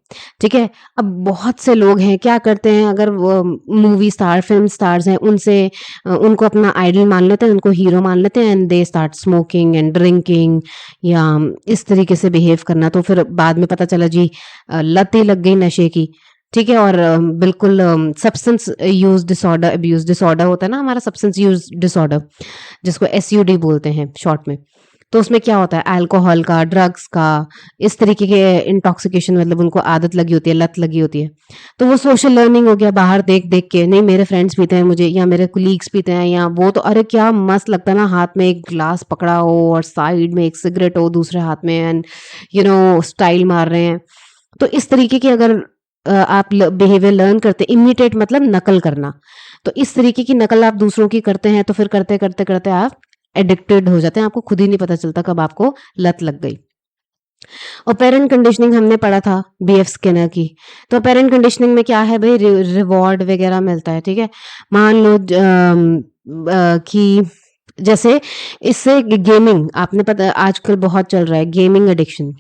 ठीक है, अब बहुत से लोग हैं क्या करते हैं, अगर वो मूवी स्टार, फिल्म स्टार्स हैं, उनसे उनको अपना आइडल मान लेते हैं, उनको हीरो मान लेते हैं, and they start smoking and drinking या इस तरीके से बिहेव करना। तो फिर बाद में पता चला जी लत ही लग गई नशे की। ठीक है, और बिल्कुल substance use disorder, abuse disorder होता है ना हमारा, सब्सटेंस यूज डिसऑर्डर, जिसको एसयूडी बोलते हैं शॉर्ट में। तो उसमें क्या होता है? अल्कोहल का, ड्रग्स का, इस तरीके के इंटॉक्सिकेशन, मतलब उनको आदत लगी होती है, लत लगी होती है। तो वो सोशल लर्निंग हो गया, बाहर देख देख के, नहीं मेरे फ्रेंड्स पीते हैं मुझे, या मेरे कुलीग्स पीते हैं, या वो तो अरे क्या मस्त लगता है ना, हाथ में एक ग्लास पकड़ा हो और साइड में एक सिगरेट हो दूसरे हाथ में, एंड स्टाइल मार रहे हैं। तो इस तरीके की अगर आप बिहेवियर लर्न करते, इमिटेट मतलब नकल करना, तो इस तरीके की नकल आप दूसरों की करते हैं, तो फिर करते करते करते आप एडिक्टेड हो जाते हैं, आपको खुद ही नहीं पता चलता कब आपको लत लग गई। ऑपेरेंट कंडीशनिंग हमने पढ़ा था बी.एफ. स्किनर की। तो ऑपेरेंट कंडीशनिंग में क्या है भाई, रिवॉर्ड वगैरह मिलता है। ठीक है, मान लो कि जैसे इससे गेमिंग, आपने पता आजकल बहुत चल रहा है गेमिंग एडिक्शन।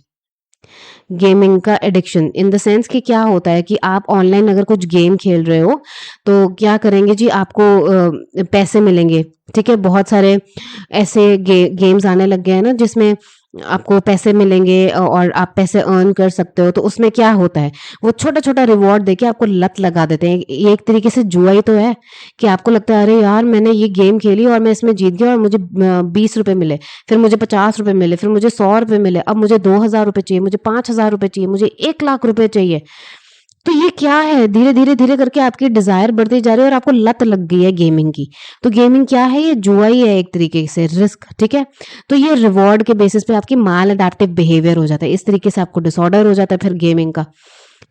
गेमिंग का एडिक्शन इन द सेंस कि क्या होता है कि आप ऑनलाइन अगर कुछ गेम खेल रहे हो, तो क्या करेंगे जी, आपको पैसे मिलेंगे। ठीक है, बहुत सारे ऐसे गेम्स आने लग गए हैं ना, जिसमें आपको पैसे मिलेंगे और आप पैसे अर्न कर सकते हो। तो उसमें क्या होता है, वो छोटा छोटा रिवॉर्ड देके आपको लत लगा देते हैं। ये एक तरीके से जुआ ही तो है, कि आपको लगता है अरे यार मैंने ये गेम खेली और मैं इसमें जीत गया और मुझे 20 रुपए मिले, फिर मुझे 50 रुपए मिले, फिर मुझे 100 रुपए मिले, अब मुझे 2,000 रुपए चाहिए, मुझे 5,000 रुपए चाहिए, मुझे 1,00,000 रुपए चाहिए। तो ये क्या है, धीरे धीरे धीरे करके आपकी डिजायर बढ़ती जा रही है और आपको लत लग गई है गेमिंग की। तो गेमिंग क्या है? ये जुआ ही है एक तरीके से, रिस्क। ठीक है, तो ये रिवॉर्ड के बेसिस पे आपकी माल अडेप्टिव बिहेवियर हो जाता है, इस तरीके से आपको डिसऑर्डर हो जाता है फिर गेमिंग का।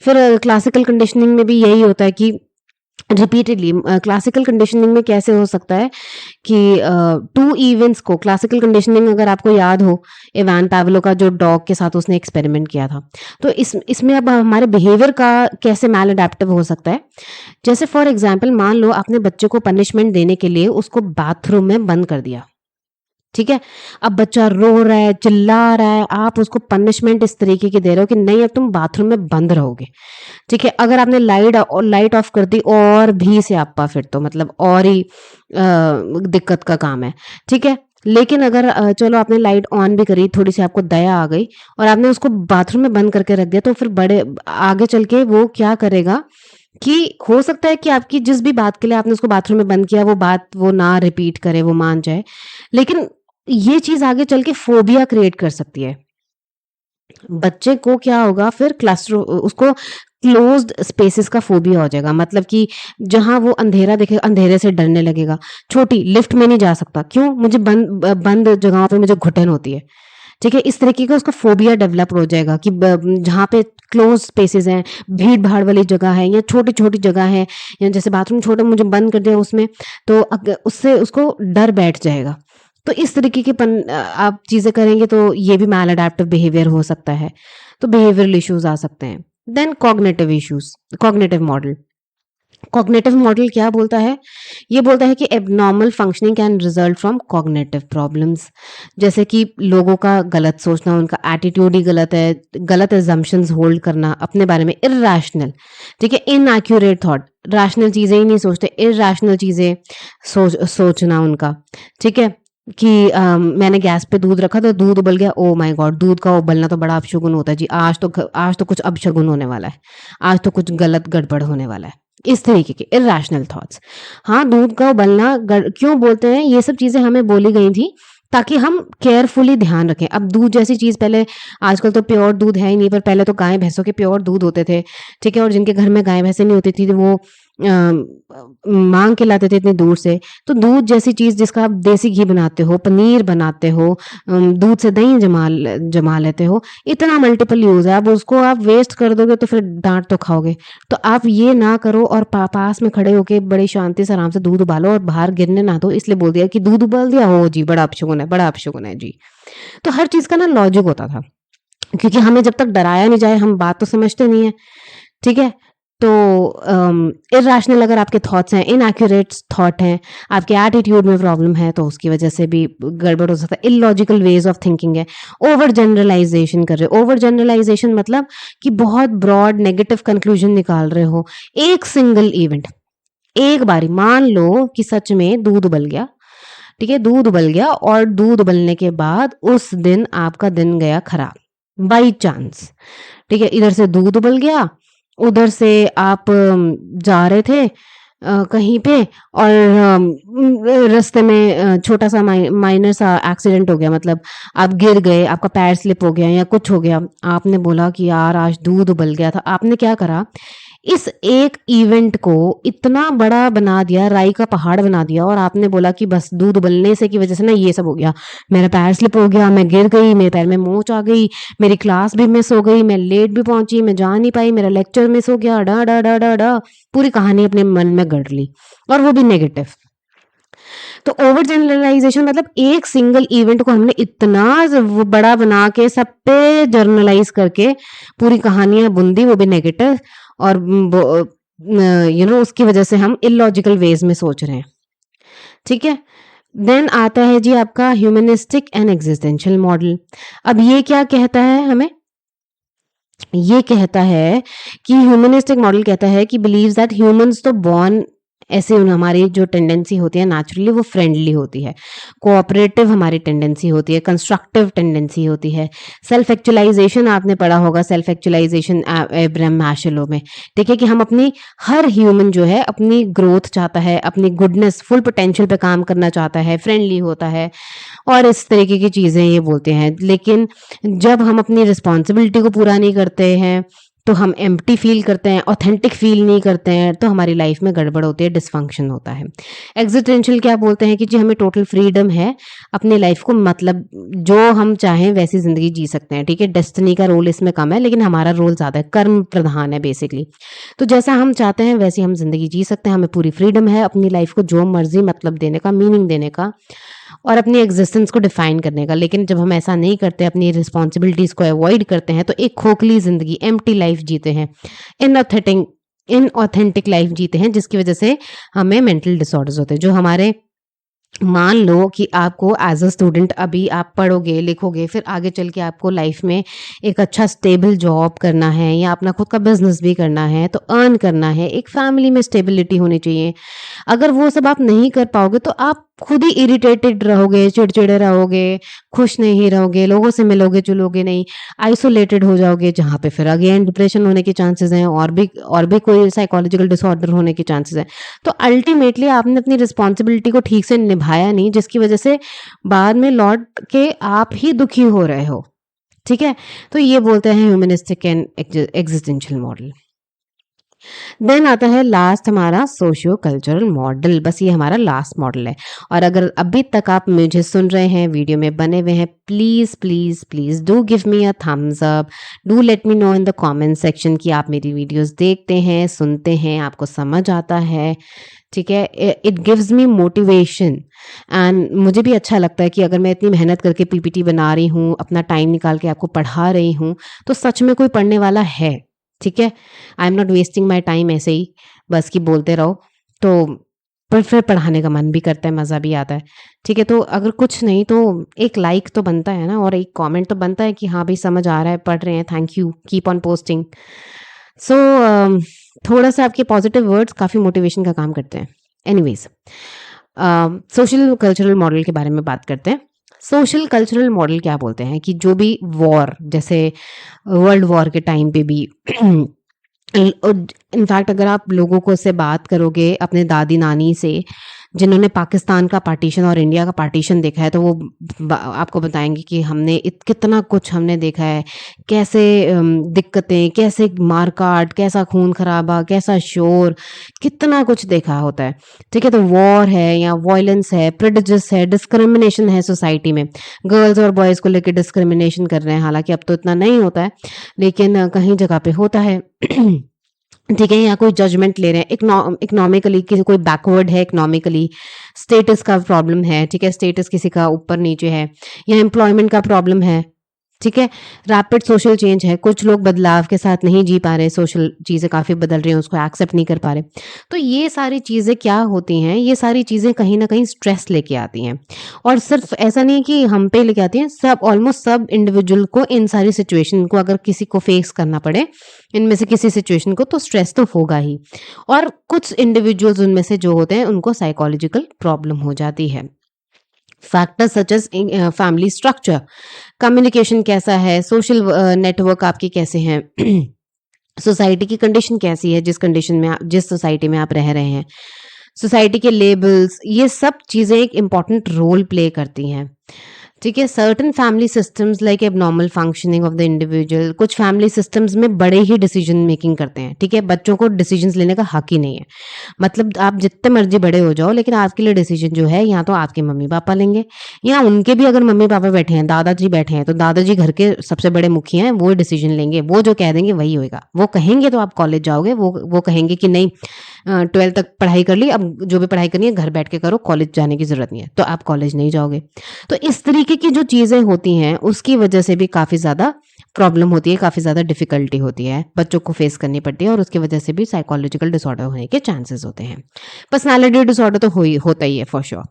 फिर क्लासिकल कंडीशनिंग में भी यही होता है कि रिपीटेडली क्लासिकल कंडीशनिंग में कैसे हो सकता है कि टू इवेंट्स को क्लासिकल कंडीशनिंग अगर आपको याद हो इवान पावलो का जो डॉग के साथ उसने एक्सपेरिमेंट किया था, तो इसमें अब हमारे बिहेवियर का कैसे मैल अडेप्टिव हो सकता है। जैसे फॉर एग्जांपल मान लो आपने बच्चे को पनिशमेंट देने के लिए उसको बाथरूम में बंद कर दिया, ठीक है। अब बच्चा रो रहा है, चिल्ला रहा है, आप उसको पनिशमेंट इस तरीके की दे रहे हो कि नहीं अब तुम बाथरूम में बंद रहोगे, ठीक है। अगर आपने लाइट ऑफ कर दी और भी स्यापा, फिर तो मतलब और ही दिक्कत का काम है, ठीक है। लेकिन अगर चलो आपने लाइट ऑन भी करी, थोड़ी सी आपको दया आ गई और आपने उसको बाथरूम में बंद करके रख दिया, तो फिर बड़े आगे चल के वो क्या करेगा कि हो सकता है कि आपकी जिस भी बात के लिए आपने उसको बाथरूम में बंद किया वो बात वो ना रिपीट करे, वो मान जाए। लेकिन ये चीज आगे चल के फोबिया क्रिएट कर सकती है। बच्चे को क्या होगा फिर क्लासरूम उसको क्लोज्ड स्पेसेस का फोबिया हो जाएगा, मतलब कि जहां वो अंधेरा देखेगा अंधेरे से डरने लगेगा। छोटी लिफ्ट में नहीं जा सकता, क्यों? मुझे बंद जगहों पे मुझे घुटन होती है, ठीक है। इस तरीके का उसका फोबिया डेवलप हो जाएगा कि जहाँ पे क्लोज स्पेसेस हैं, भीड़ भाड़ वाली जगह है या छोटी छोटी जगह है, या जैसे बाथरूम छोटा मुझे बंद कर दिया उसमें, तो उससे उसको डर बैठ जाएगा। तो इस तरीके के आप चीजें करेंगे तो ये भी मैल अडेप्टिव बिहेवियर हो सकता है। तो बिहेवियरल इश्यूज आ सकते हैं। Then cognitive issues, cognitive model. Cognitive model क्या बोलता है? ये बोलता है कि abnormal functioning can result from cognitive problems. जैसे कि लोगों का गलत सोचना, उनका एटीट्यूड ही गलत है, गलत एजम्पशंस होल्ड करना अपने बारे में, इरैशनल, ठीक है, इनएक्यूरेट थॉट, रैशनल चीजें ही नहीं सोचते, इरैशनल चीजें सोचना उनका, ठीक है। कि मैंने गैस पे दूध रखा तो दूध उबल गया, ओ माय गॉड, दूध का उबलना तो बड़ा अपशगुन होता है जी, आज तो कुछ अपशगुन होने वाला है, आज तो कुछ गलत गड़बड़ होने वाला है। इस तरीके के इरैशनल थॉट्स। हाँ, दूध का उबलना क्यों बोलते हैं, ये सब चीजें हमें बोली गई थी ताकि हम केयरफुली ध्यान रखें। अब दूध जैसी चीज पहले, आजकल तो प्योर दूध है ही नहीं, पर पहले तो गाय भैंसों के प्योर दूध होते थे, ठीक है। और जिनके घर में गाय भैंसे नहीं होती थी तो वो मांग के लाते थे इतनी दूर से। तो दूध जैसी चीज जिसका आप देसी घी बनाते हो, पनीर बनाते हो, दूध से दही जमा लेते हो, इतना मल्टीपल यूज है। अब उसको आप वेस्ट कर दोगे तो फिर डांट तो खाओगे। तो आप ये ना करो और पास में खड़े होके बड़ी शांति से आराम से दूध उबालो और बाहर गिरने ना दो, इसलिए बोल दिया कि दूध उबाल दिया, हो जी बड़ा अपशगुन है, बड़ा अपशगुन है जी। तो हर चीज का ना लॉजिक होता था, क्योंकि हमें जब तक डराया नहीं जाए हम बात तो समझते नहीं है, ठीक है। तो इरैशनल अगर आपके थॉट्स हैं, इनएक्यूरेट थॉट हैं, आपके एटीट्यूड में प्रॉब्लम है, तो उसकी वजह से भी गड़बड़ हो सकता है। इलॉजिकल वेज ऑफ थिंकिंग है, ओवर जनरलाइजेशन कर रहे हो। ओवर जनरलाइजेशन मतलब कि बहुत ब्रॉड नेगेटिव कंक्लूजन निकाल रहे हो। एक सिंगल इवेंट, एक बारी मान लो कि सच में दूध उबल गया, ठीक है, दूध उबल गया और दूध उबलने के बाद उस दिन आपका दिन गया खराब बाई चांस, ठीक है। इधर से दूध उबल गया, उधर से आप जा रहे थे कहीं पे और रास्ते में छोटा सा माइनर सा एक्सीडेंट हो गया, मतलब आप गिर गए, आपका पैर स्लिप हो गया या कुछ हो गया। आपने बोला कि यार आज दूध उबल गया था। आपने क्या करा, इस एक इवेंट को इतना बड़ा बना दिया, राई का पहाड़ बना दिया, और आपने बोला कि बस दूध उबलने से की वजह से ना ये सब हो गया, मेरा पैर स्लिप हो गया, मैं गिर गई, मेरे पैर में मोच आ गई, मेरी क्लास भी मिस हो गई, मैं लेट भी पहुंची, मैं जा नहीं पाई, मेरा लेक्चर मिस हो गया, डा डा डा डा डा, पूरी कहानी अपने मन में गढ़ ली, और वो भी नेगेटिव। तो ओवर जनरलाइजेशन मतलब एक सिंगल इवेंट को हमने इतना बड़ा बना के सब पे जर्नलाइज करके पूरी कहानियां बुन दी, वो भी नेगेटिव, और उसकी वजह से हम इलॉजिकल वेज में सोच रहे हैं, ठीक है। देन आता है जी आपका ह्यूमनिस्टिक एंड एग्जिस्टेंशियल मॉडल। अब ये क्या कहता है हमें, ये कहता है कि ह्यूमनिस्टिक मॉडल कहता है कि बिलीव्स दैट ह्यूमंस तो बॉर्न ऐसे, हमारी जो टेंडेंसी होती है नेचुरली वो फ्रेंडली होती है, कोऑपरेटिव हमारी टेंडेंसी होती है, कंस्ट्रक्टिव टेंडेंसी होती है। सेल्फ एक्चुअलाइजेशन आपने पढ़ा होगा, सेल्फ एक्चुअलाइजेशन एब्राहम मैशलो में, ठीक है, कि हम अपनी, हर ह्यूमन जो है अपनी ग्रोथ चाहता है, अपनी गुडनेस फुल पोटेंशियल पे काम करना चाहता है, फ्रेंडली होता है और इस तरीके की चीज़ें ये बोलते हैं। लेकिन जब हम अपनी रिस्पॉन्सिबिलिटी को पूरा नहीं करते हैं, तो हम एम्प्टी फ़ील करते हैं, ऑथेंटिक फ़ील नहीं करते हैं, तो हमारी लाइफ़ में गड़बड़ होती है, डिसफंक्शन होता है। एक्जिस्टेंशियल क्या बोलते हैं कि जी हमें टोटल फ्रीडम है, अपनी लाइफ़ को मतलब जो हम चाहें वैसी ज़िंदगी जी सकते हैं, ठीक है? डेस्टिनी का रोल इसमें कम है, लेकिन हमारा रोल ज़्यादा है, कर्म प्रधान है बेसिकली। तो जैसा हम चाहते हैं वैसी हम ज़िंदगी जी सकते हैं, हमें पूरी फ्रीडम है अपनी लाइफ़ को जो मर्ज़ी मतलब देने का, मीनिंग देने का और अपनी एग्जिस्टेंस को डिफाइन करने का। लेकिन जब हम ऐसा नहीं करते, अपनी रिस्पॉन्सिबिलिटीज़ को अवॉइड करते हैं, तो एक खोखली ज़िंदगी, एम्प्टी लाइफ़ जीते हैं, इनऑथेटिक इनऑथेंटिक लाइफ़ जीते हैं, जिसकी वज़ह से हमें मेंटल डिसऑर्डर्स होते हैं। जो हमारे मान लो कि आपको एज़ अ स्टूडेंट अभी आप पढ़ोगे, लिखोगे, फिर आगे चल के आपको लाइफ़ में एक अच्छा स्टेबल जॉब करना है या अपना खुद का बिज़नेस भी करना है, तो अर्न करना है, एक फैमिली में स्टेबिलिटी होनी चाहिए। अगर वो सब आप नहीं कर पाओगे तो आप खुद ही इरिटेटेड रहोगे, चिड़चिड़े रहोगे, खुश नहीं रहोगे, लोगों से मिलोगे-जुलोगे नहीं, आइसोलेटेड हो जाओगे, जहाँ पे फिर अगेन डिप्रेशन होने के चांसेस हैं और भी कोई साइकोलॉजिकल डिसऑर्डर होने के चांसेस हैं। तो अल्टीमेटली आपने अपनी रिस्पॉन्सिबिलिटी को ठीक से निभाया नहीं, जिसकी वजह से बाद में लौट के आप ही दुखी हो रहे हो। ठीक है? तो ये बोलते हैं humanistic and existential model. Then आता है लास्ट हमारा सोशियो कल्चरल मॉडल। बस ये हमारा लास्ट मॉडल है। और अगर अभी तक आप मुझे सुन रहे हैं, वीडियो में बने हुए हैं, please please please do give me a thumbs up, do let me know in the comment section कि आप मेरी वीडियोस देखते हैं, सुनते हैं, आपको समझ आता है। ठीक है? It gives me motivation and मुझे भी अच्छा लगता है कि अगर मैं इतनी मेहनत करके पीपीटी बना रही हूँ, अपना टाइम निकाल के आपको पढ़ा रही हूँ, तो सच में कोई पढ़ने वाला है। ठीक है? I am not wasting my time ऐसे ही बस कि बोलते रहो। तो पर फिर पढ़ाने का मन भी करता है, मज़ा भी आता है। ठीक है? तो अगर कुछ नहीं तो एक लाइक तो बनता है ना और एक कमेंट तो बनता है कि हाँ भाई समझ आ रहा है, पढ़ रहे हैं, thank you, keep on posting. So थोड़ा-सा आपके पॉजिटिव वर्ड्स काफ़ी मोटिवेशन का काम करते हैं। एनीवेज़ सोशल कल्चरल मॉडल के बारे में बात करते हैं। सोशल कल्चरल मॉडल क्या बोलते हैं कि जो भी वॉर जैसे वर्ल्ड वॉर के टाइम पे भी इनफैक्ट अगर आप लोगों को से बात करोगे अपने दादी नानी से जिन्होंने पाकिस्तान का पार्टीशन और इंडिया का पार्टीशन देखा है तो वो आपको बताएंगे कि हमने कितना कुछ हमने देखा है, कैसे दिक्कतें, कैसे मारकाट, कैसा खून खराबा, कैसा शोर, कितना कुछ देखा होता है। ठीक है? तो वॉर है या वायलेंस है, प्रेजुडिस है, डिस्क्रिमिनेशन है सोसाइटी में, गर्ल्स और बॉयज़ को लेकर डिस्क्रिमिनेशन कर रहे हैं। हालांकि अब तो इतना नहीं होता है, लेकिन कहीं जगह पे होता है। ठीक है? या कोई जजमेंट ले रहे हैं, इकोनॉमिकली किसी कोई बैकवर्ड है, इकोनॉमिकली स्टेटस का प्रॉब्लम है। ठीक है? स्टेटस किसी का ऊपर नीचे है या एम्प्लॉयमेंट का प्रॉब्लम है। ठीक है? रैपिड सोशल चेंज है, कुछ लोग बदलाव के साथ नहीं जी पा रहे, सोशल चीज़ें काफ़ी बदल रही हैं, उसको एक्सेप्ट नहीं कर पा रहे। तो ये सारी चीज़ें क्या होती हैं, ये सारी चीज़ें कहीं न कहीं स्ट्रेस लेके आती हैं। और सिर्फ ऐसा नहीं है कि हम पे लेके आती हैं, सब ऑलमोस्ट सब इंडिविजुअल को इन सारी सिचुएशन को अगर किसी को फेस करना पड़े, इनमें से किसी सिचुएशन को, तो स्ट्रेस तो होगा ही। और कुछ इंडिविजुअल्स उनमें से जो होते हैं, उनको साइकोलॉजिकल प्रॉब्लम हो जाती है। Factors such as family structure, communication कैसा है, सोशल नेटवर्क आपके कैसे हैं, सोसाइटी की कंडीशन कैसी है, जिस कंडीशन में आप जिस सोसाइटी में आप रह रहे हैं, सोसाइटी के लेबल्स, ये सब चीज़ें एक इम्पॉर्टेंट रोल प्ले करती हैं। ठीक है? Certain family systems like abnormal functioning of the individual, कुछ फैमिली सिस्टम्स में बड़े ही डिसीजन मेकिंग करते हैं। ठीक है? बच्चों को डिसीजंस लेने का हक ही नहीं है। मतलब आप जितने मर्जी बड़े हो जाओ, लेकिन आपके लिए डिसीजन जो है या तो आपके मम्मी पापा लेंगे या उनके भी अगर मम्मी पापा बैठे हैं, दादाजी बैठे हैं, तो दादाजी घर के सबसे बड़े मुखिया हैं, वो डिसीजन लेंगे, वो जो कह देंगे वही होएगा। वो कहेंगे तो आप कॉलेज जाओगे, वो कहेंगे कि नहीं 12th तक पढ़ाई कर ली, अब जो भी पढ़ाई करनी है घर बैठ के करो, कॉलेज जाने की ज़रूरत नहीं है, तो आप कॉलेज नहीं जाओगे। तो इस तरीके की जो चीज़ें होती हैं, उसकी वजह से भी काफ़ी ज़्यादा प्रॉब्लम होती है, काफ़ी ज़्यादा डिफ़िकल्टी होती है, बच्चों को फेस करनी पड़ती है और उसकी वजह से भी साइकोलॉजिकल डिसऑर्डर होने के चांसेस होते हैं। पर्सनैलिटी डिसऑर्डर तो होता ही है फॉर श्योर।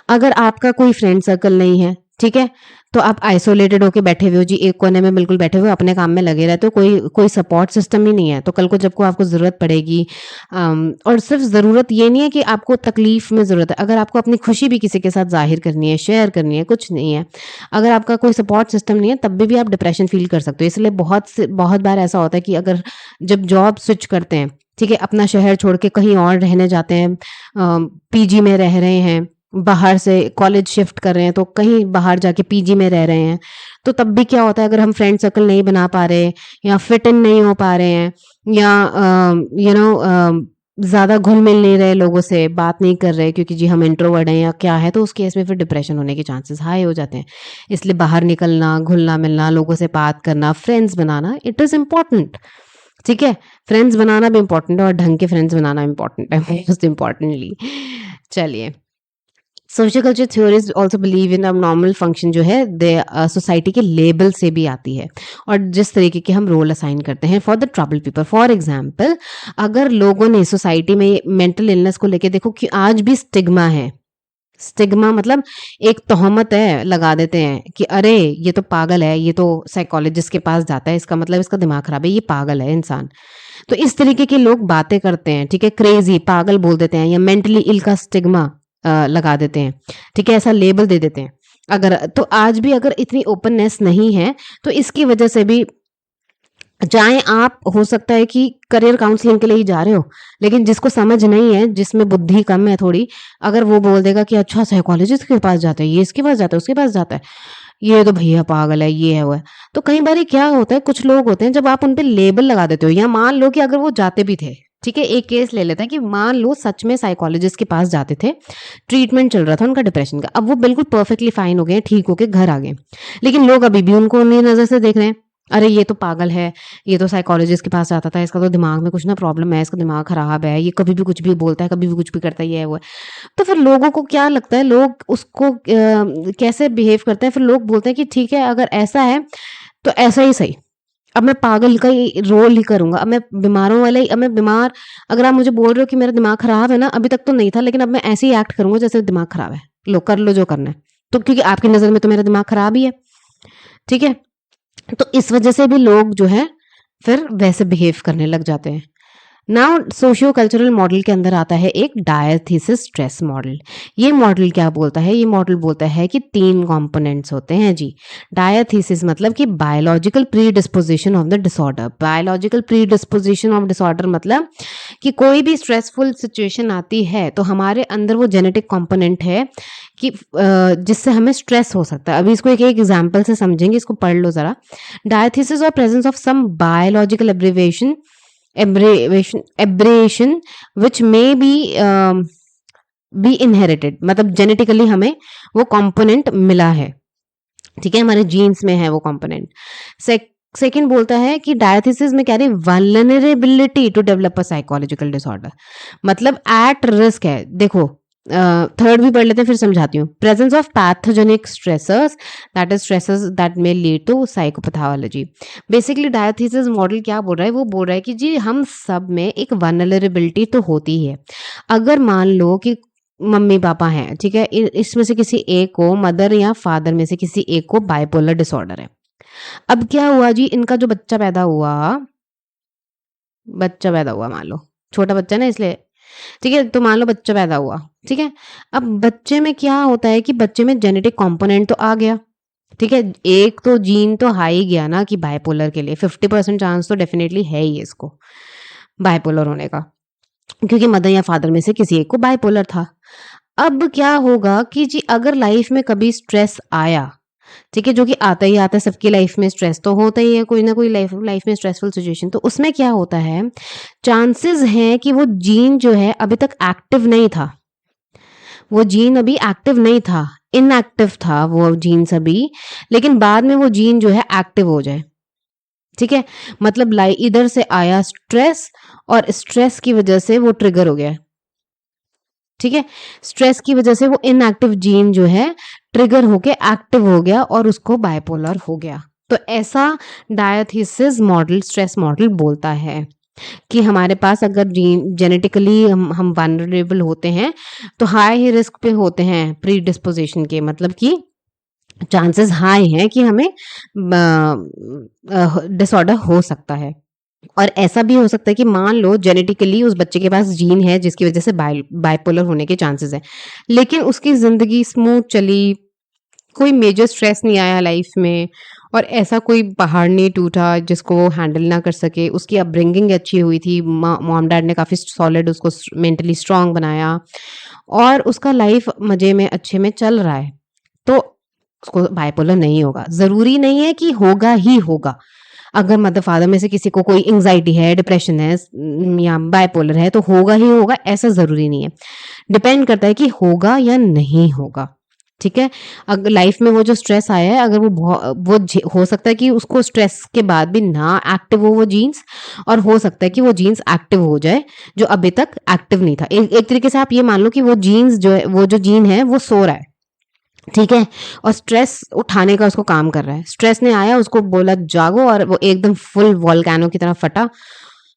अगर आपका कोई फ्रेंड सर्कल नहीं है, ठीक है? तो आप आइसोलेटेड होके बैठे हुए हो जी, एक कोने में बिल्कुल बैठे हुए हो, अपने काम में लगे रहते हो, कोई सपोर्ट सिस्टम ही नहीं है। तो कल को जब को आपको ज़रूरत पड़ेगी और सिर्फ ज़रूरत ये नहीं है कि आपको तकलीफ़ में ज़रूरत है, अगर आपको अपनी खुशी भी किसी के साथ ज़ाहिर करनी है, शेयर करनी है, कुछ नहीं है, अगर आपका कोई सपोर्ट सिस्टम नहीं है, तब भी आप डिप्रेशन फ़ील कर सकते हो। इसलिए बहुत बार ऐसा होता है कि अगर जब जॉब स्विच करते हैं, ठीक है? अपना शहर छोड़ के कहीं और रहने जाते हैं, पीजी में रह रहे हैं, बाहर से कॉलेज शिफ्ट कर रहे हैं, तो कहीं बाहर जाके पीजी में रह रहे हैं, तो तब भी क्या होता है अगर हम फ्रेंड सर्कल नहीं बना पा रहे या फिट इन नहीं हो पा रहे हैं या ज़्यादा घुल-मिल नहीं रहे लोगों से, बात नहीं कर रहे क्योंकि जी हम इंट्रोवर्ट हैं या क्या है, तो उस केस में फिर डिप्रेशन होने के चांसेस हाई हो जाते हैं। इसलिए बाहर निकलना, घुलना-मिलना, लोगों से बात करना, friends banana it is important, ठीक है? फ्रेंड्स बनाना भी इम्पोर्टेंट है और ढंग के फ्रेंड्स बनाना इम्पोर्टेंट है मोस्ट इम्पोर्टेंटली। चलिए, social culture theories also believe in abnormal function जो है दे सोसाइटी के लेबल से भी आती है और जिस तरीके के हम रोल असाइन करते हैं for the trouble people. For example, अगर लोगों ने सोसाइटी में मेंटल इलनेस को लेके देखो कि आज भी स्टिग्मा है। स्टिग्मा मतलब एक तोहमत है, लगा देते हैं कि अरे ये तो पागल है, ये तो साइकोलॉजिस्ट के पास जाता है, इसका मतलब इसका दिमाग खराब है, ये पागल है इंसान। तो इस तरीके के लोग बातें करते हैं, ठीक है? क्रेजी, पागल बोल देते हैं या मेंटली इल का स्टिग्मा लगा देते हैं, ठीक है? ऐसा लेबल दे देते हैं। अगर तो आज भी अगर इतनी ओपननेस नहीं है, तो इसकी वजह से भी चाहे आप हो सकता है कि करियर काउंसलिंग के लिए ही जा रहे हो, लेकिन जिसको समझ नहीं है, जिसमें बुद्धि कम है थोड़ी, अगर वो बोल देगा कि अच्छा साइकोलॉजिस्ट के पास जाता है, ये इसके पास जाता है, उसके पास जाता है, ये तो भैया पागल है, ये है, वो है। तो कई बारी क्या होता है, कुछ लोग होते हैं जब आप उन पे लेबल लगा देते हो या मान लो कि अगर वो जाते भी थे, ठीक है? एक केस ले लेते हैं कि मान लो सच में साइकोलॉजिस्ट के पास जाते थे, ट्रीटमेंट चल रहा था उनका डिप्रेशन का, अब वो बिल्कुल परफेक्टली फाइन हो गए, ठीक हो के घर आ गए। लेकिन लोग अभी भी उनको उन्हीं नज़र से देख रहे हैं, अरे ये तो पागल है, ये तो साइकोलॉजिस्ट के पास जाता था, इसका तो दिमाग में कुछ ना प्रॉब्लम है, इसका दिमाग खराब है, ये कभी भी कुछ भी बोलता है, कभी भी कुछ भी करता है, ये है, वो है। तो फिर लोगों को क्या लगता है, लोग उसको कैसे बिहेव करते हैं, फिर लोग बोलते हैं कि ठीक है, अगर ऐसा है, तो ऐसा ही सही। अब मैं पागल का ही रोल ही करूँगा, अब मैं बीमारों वाला ही अब मैं बीमार अगर आप मुझे बोल रहे हो कि मेरा दिमाग खराब है ना, अभी तक तो नहीं था, लेकिन अब मैं ऐसे ही एक्ट करूँगा जैसे दिमाग खराब है। लो, कर लो जो करना है। तो क्योंकि आपकी नज़र में तो मेरा दिमाग खराब ही है, ठीक है? तो इस वजह से भी लोग जो है फिर वैसे बिहेव करने लग जाते हैं। नाउ सोशियो कल्चरल मॉडल के अंदर आता है एक डायथीसिस स्ट्रेस मॉडल। ये मॉडल क्या बोलता है? ये मॉडल बोलता है कि 3 कंपोनेंट्स होते हैं जी। डायथीसिस मतलब कि biological predisposition of the disorder. Biological predisposition of disorder मतलब कि कोई भी स्ट्रेसफुल सिचुएशन आती है तो हमारे अंदर वो जेनेटिक कंपोनेंट है कि जिससे हमें स्ट्रेस हो सकता है। अभी इसको एक एक एग्जाम्पल से समझेंगे, इसको पढ़ लो ज़रा। डायथीसिस और presence of some biological aberration which may be inherited, मतलब जेनेटिकली हमें वो कंपोनेंट मिला है, ठीक है? हमारे जीन्स में है वो कंपोनेंट। सेकंड बोलता है कि डायथिसिस में क्या है, vulnerability to develop a psychological disorder, मतलब एट रिस्क है। देखो, थर्ड भी पढ़ लेते हैं फिर समझाती हूँ। Presence of pathogenic stressors, that is stressors that may lead to psychopathology. Basically diathesis model क्या बोल रहा है, वो बोल रहा है कि जी हम सब में एक वल्नरेबिलिटी तो होती ही है। अगर मान लो कि मम्मी पापा हैं, ठीक है? इसमें से किसी एक को, मदर या फादर में से किसी एक को बाइपोलर डिसऑर्डर है। अब क्या हुआ जी, इनका जो बच्चा पैदा हुआ मान लो, छोटा बच्चा ना इसलिए, ठीक है? तो मान लो बच्चा पैदा हुआ, ठीक है? अब बच्चे में क्या होता है कि बच्चे में जेनेटिक कंपोनेंट तो आ गया, ठीक है? एक तो जीन तो आ ही गया ना कि बाइपोलर के लिए 50% चांस तो डेफिनेटली है ही इसको बाइपोलर होने का, क्योंकि मदर या फादर में से किसी एक को बाइपोलर था। अब क्या होगा कि जी अगर लाइफ में कभी स्ट्रेस आया, ठीक है, जो कि आता ही आता है, सबकी लाइफ में स्ट्रेस तो होता ही है, कोई ना कोई लाइफ लाइफ में स्ट्रेसफुल सिचुएशन, तो उसमें क्या होता है, चांसेस हैं कि वो जीन जो है अभी तक एक्टिव नहीं था, वो जीन अभी एक्टिव नहीं था, इनएक्टिव था वो जीन अभी, लेकिन बाद में वो जीन जो है एक्टिव हो जाए, ठीक है? मतलब इधर से आया स्ट्रेस और स्ट्रेस की वजह से वो ट्रिगर हो गया, ठीक है? स्ट्रेस की वजह से वो इनएक्टिव जीन जो है ट्रिगर होके एक्टिव हो गया और उसको बाइपोलर हो गया। तो ऐसा डायथीसिस मॉडल, स्ट्रेस मॉडल बोलता है कि हमारे पास अगर जीन जेनेटिकली हम वल्नरेबल होते हैं, तो हाई ही रिस्क पे होते हैं प्री डिस्पोजिशन के, मतलब कि चांसेस हाई हैं कि हमें डिसऑर्डर हो सकता है। और ऐसा भी हो सकता है कि मान लो जेनेटिकली उस बच्चे के पास जीन है जिसकी वजह से बाइपोलर होने के चांसेस हैं, लेकिन उसकी ज़िंदगी स्मूथ चली, कोई मेजर स्ट्रेस नहीं आया लाइफ में और ऐसा कोई पहाड़ नहीं टूटा जिसको वो हैंडल ना कर सके, उसकी अपब्रिंगिंग अच्छी हुई थी, मॉम डैड ने काफ़ी सॉलिड उसको मेंटली स्ट्रांग बनाया और उसका लाइफ मज़े में अच्छे में चल रहा है, तो उसको बाइपोलर नहीं होगा। ज़रूरी नहीं है कि होगा ही होगा। अगर मदर फादर में से किसी को कोई एंग्जायटी है, डिप्रेशन है या बाइपोलर है तो होगा ही होगा, ऐसा ज़रूरी नहीं है। डिपेंड करता है कि होगा या नहीं होगा, ठीक है? अगर लाइफ में वो जो स्ट्रेस आया है, अगर हो सकता है कि उसको स्ट्रेस के बाद भी ना एक्टिव हो वो जीन्स, और हो सकता है कि वो जीन्स एक्टिव हो जाए, जो अभी तक एक्टिव नहीं था। एक तरीके से आप ये मान लो कि वो जीन्स जो है, वो जो जीन है वो सो रहा है, ठीक है? और स्ट्रेस उठाने का उसको काम कर रहा है। स्ट्रेस ने आया, उसको बोला जागो, और वो एकदम फुल वोल्केनो की तरह फटा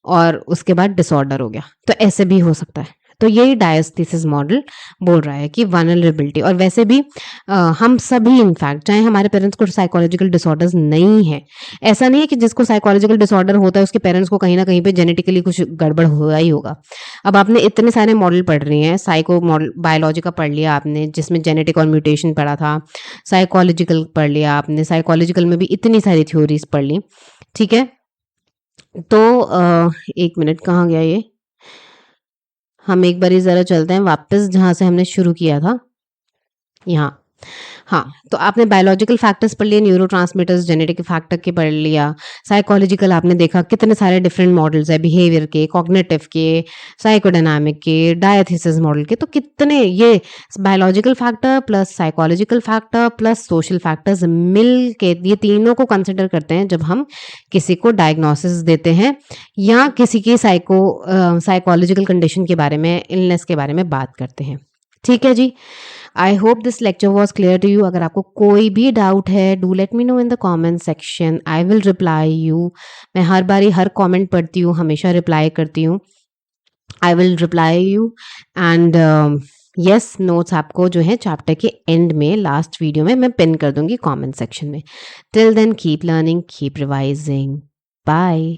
और उसके बाद डिसऑर्डर हो गया। तो ऐसे भी हो सकता है। तो यही डायस्थीसिस मॉडल बोल रहा है कि वल्नरेबिलिटी। और वैसे भी हम सभी इनफैक्ट, चाहे हमारे पेरेंट्स को साइकोलॉजिकल डिसऑर्डर्स नहीं है, ऐसा नहीं है कि जिसको साइकोलॉजिकल डिसऑर्डर होता है उसके पेरेंट्स को कहीं न कहीं पे जेनेटिकली कुछ गड़बड़ हुआ ही होगा। अब आपने इतने सारे मॉडल पढ़ रही हैं, साइको मॉडल, बायोलॉजी का पढ़ लिया आपने जिसमें जेनेटिक और म्यूटेशन पढ़ा था, साइकोलॉजिकल पढ़ लिया आपने, साइकोलॉजिकल में भी इतनी सारी थ्योरीज़ पढ़ ली, ठीक है? तो 1 मिनट कहाँ गया ये? हम एक बारी ज़रा चलते हैं वापस जहाँ से हमने शुरू किया था, यहाँ। हाँ, तो आपने बायोलॉजिकल फैक्टर्स पढ़ लिए, न्यूरोट्रांसमिटर्स, जेनेटिक फैक्टर के पढ़ लिया, साइकोलॉजिकल आपने देखा कितने सारे डिफरेंट मॉडल्स हैं, बिहेवियर के, कॉग्निटिव के, साइकोडायनामिक के, डायथीसिस मॉडल के। तो कितने ये biological factor plus psychological factor plus social factors मिल के ये तीनों को कंसिडर करते हैं जब हम किसी को डायग्नोसिस देते हैं या किसी की साइकोलॉजिकल कंडीशन के बारे में, इलनेस के बारे में बात करते हैं। ठीक है जी। I hope this lecture was clear to you. अगर आपको कोई भी डाउट है, do let me know in the comment section, I will reply you. मैं हर बारी हर कॉमेंट पढ़ती हूँ, हमेशा रिप्लाई करती हूँ। आई will reply you and yes, notes आपको जो है चैप्टर के एंड में, लास्ट वीडियो में मैं पिन कर दूंगी कॉमेंट सेक्शन में। Till then keep learning, keep revising, bye.